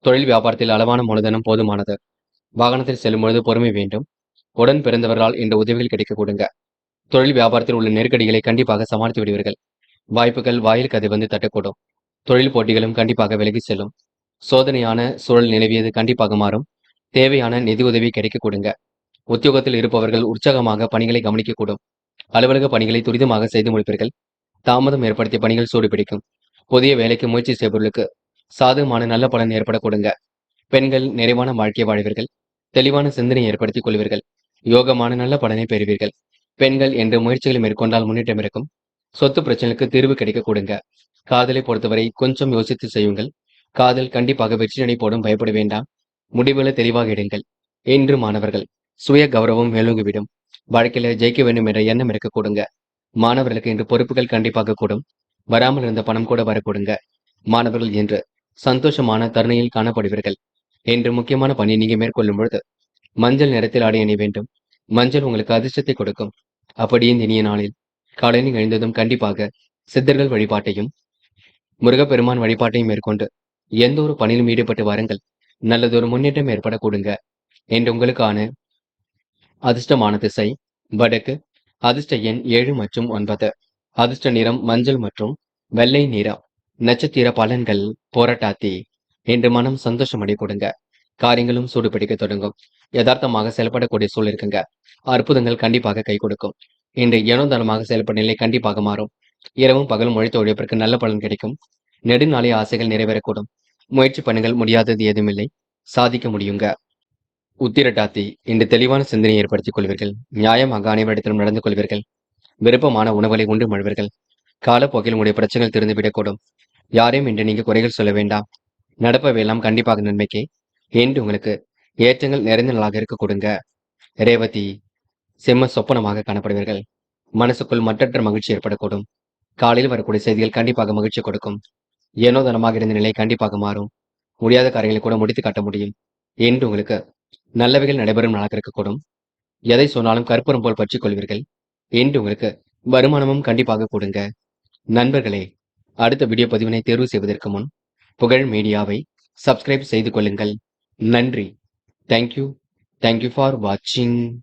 தொழில் வியாபாரத்தில் அளவான மூலதனம் போதுமானது. வாகனத்தில் செல்லும் பொழுது பொறுமை வேண்டும். உடன் பிறந்தவர்களால் இந்த உதவிகள் கிடைக்க கொடுங்க. தொழில் வியாபாரத்தில் உள்ள நெருக்கடிகளை கண்டிப்பாக சமாளித்து விடுவீர்கள். வாய்ப்புகள் வாயில் கதை வந்து தட்டக்கூடும். தொழில் போட்டிகளும் கண்டிப்பாக விலகி செல்லும். சோதனையான சூழல் நிலவியது கண்டிப்பாக மாறும். தேவையான நிதி உதவி கிடைக்க கொடுங்க. உத்தியோகத்தில் இருப்பவர்கள் உற்சாகமாக பணிகளை கவனிக்கக்கூடும். அலுவலக பணிகளை துரிதமாக செய்து முடிப்பீர்கள். தாமதம் ஏற்படுத்திய பணிகள் சூடுபிடிக்கும். புதிய வேலைக்கு முயற்சி செய்பவர்களுக்கு சாதகமான நல்ல பலன் ஏற்பட கொடுங்க. பெண்கள் நிறைவான வாழ்க்கை வாழ்வீர்கள். தெளிவான சிந்தனை ஏற்படுத்திக் கொள்வீர்கள். யோகமான நல்ல பலனை பெறுவீர்கள். பெண்கள் என்ற முயற்சிகளை மேற்கொண்டால் முன்னேற்றம் இருக்கும். சொத்து பிரச்சனைக்கு தீர்வு கிடைக்க கொடுங்க. காதலை பொறுத்தவரை கொஞ்சம் யோசித்து செய்யுங்கள். காதல் கண்டிப்பாக வெற்றி போடும், பயப்பட வேண்டாம். முடிவுகளை தெளிவாக எடுங்கள். இன்று மாணவர்கள் சுய கௌரவம் மேலோங்கிவிடும். வாழ்க்கையில ஜெயிக்க வேண்டும் என்ற எண்ணம் இருக்க கொடுங்க. மாணவர்களுக்கு இன்று பொறுப்புகள் கண்டிப்பாக கூடும். வராமல் இருந்த பணம் கூட வரக்கூடுங்க. மாணவர்கள் என்று சந்தோஷமான தருணையில் காணப்படுவீர்கள். என்று முக்கியமான பணி நீங்க மேற்கொள்ளும் பொழுது மஞ்சள் நிறத்தில் ஆடை அணிய வேண்டும். மஞ்சள் உங்களுக்கு அதிர்ஷ்டத்தை கொடுக்கும். அப்படியே இந்த இனிய நாளில் காலையில் எழுந்ததும் கண்டிப்பாக சித்தர்கள் வழிபாட்டையும் முருகப்பெருமான் வழிபாட்டையும் மேற்கொண்டு எந்த ஒரு பணியிலும் ஈடுபட்டு வாருங்கள். நல்லதொரு முன்னேற்றம் ஏற்பட கொடுங்க. என்று உங்களுக்கான அதிர்ஷ்டமான திசை வடக்கு. அதிர்ஷ்ட எண் 7 மற்றும் 9. அதிர்ஷ்ட நிறம் மஞ்சள் மற்றும் வெள்ளை நிறம். நட்சத்திர பலன்கள் போராட்டாத்தி. என்று மனம் சந்தோஷம் அடைய கொடுங்க. காரியங்களும் சூடுபிடிக்க தொடங்கும். யதார்த்தமாக செயல்படக்கூடிய சூழல் இருக்குங்க. அற்புதங்கள் கண்டிப்பாக கை கொடுக்கும். இன்று ஏனோதானமாக செயல்பட நிலை கண்டிப்பாக மாறும். இரவும் பகலும் உழைத்த உழைப்பிற்கு நல்ல பலன் கிடைக்கும். நெடுநாளைய ஆசைகள் நிறைவேறக்கூடும். முயற்சி பண்ணுங்கள், முடியாதது ஏதுமில்லை. சாதிக்க முடியுங்க. உத்திரட்டாத்தி இன்று தெளிவான சிந்தனை ஏற்படுத்திக் கொள்வீர்கள். நியாயமாக அனைவரிடத்திலும் நடந்து கொள்வீர்கள். விருப்பமான உணவுகளை உண்டு மழ்வீர்கள். காலப்போக்கில் உங்களுடைய பிரச்சனைகள் திருந்துவிடக்கூடும். யாரையும் இன்று நீங்க குறைகள் சொல்ல வேண்டாம். நடப்பவையெல்லாம் கண்டிப்பாக நன்மைக்கே. என்று உங்களுக்கு ஏற்றங்கள் நிறைந்த நாளாக இருக்க கொடுங்க. ரேவதி செம்ம சொப்பனமாக காணப்படுவீர்கள். மனசுக்குள் மற்றற்ற மகிழ்ச்சி ஏற்படக்கூடும். காலையில் வரக்கூடிய செய்திகள் கண்டிப்பாக மகிழ்ச்சி கொடுக்கும். ஏனோதனமாக இருந்த நிலை கண்டிப்பாக மாறும். முடியாத காரியங்களை கூட முடித்து காட்ட முடியும். என்று உங்களுக்கு நல்லவைகள் நடைபெறும் நாளாக இருக்கக்கூடும். எதை சொன்னாலும் கற்பூரம் போல் பற்றிக் கொள்வீர்கள். என்று உங்களுக்கு வருமானமும் கண்டிப்பாக கொடுங்க. நண்பர்களே, அடுத்த வீடியோ பதிவினை தேர்வு செய்வதற்கு முன் புகழ் மீடியாவை சப்ஸ்கிரைப் செய்து கொள்ளுங்கள். நன்றி. தேங்க்யூ ஃபார் வாட்சிங்.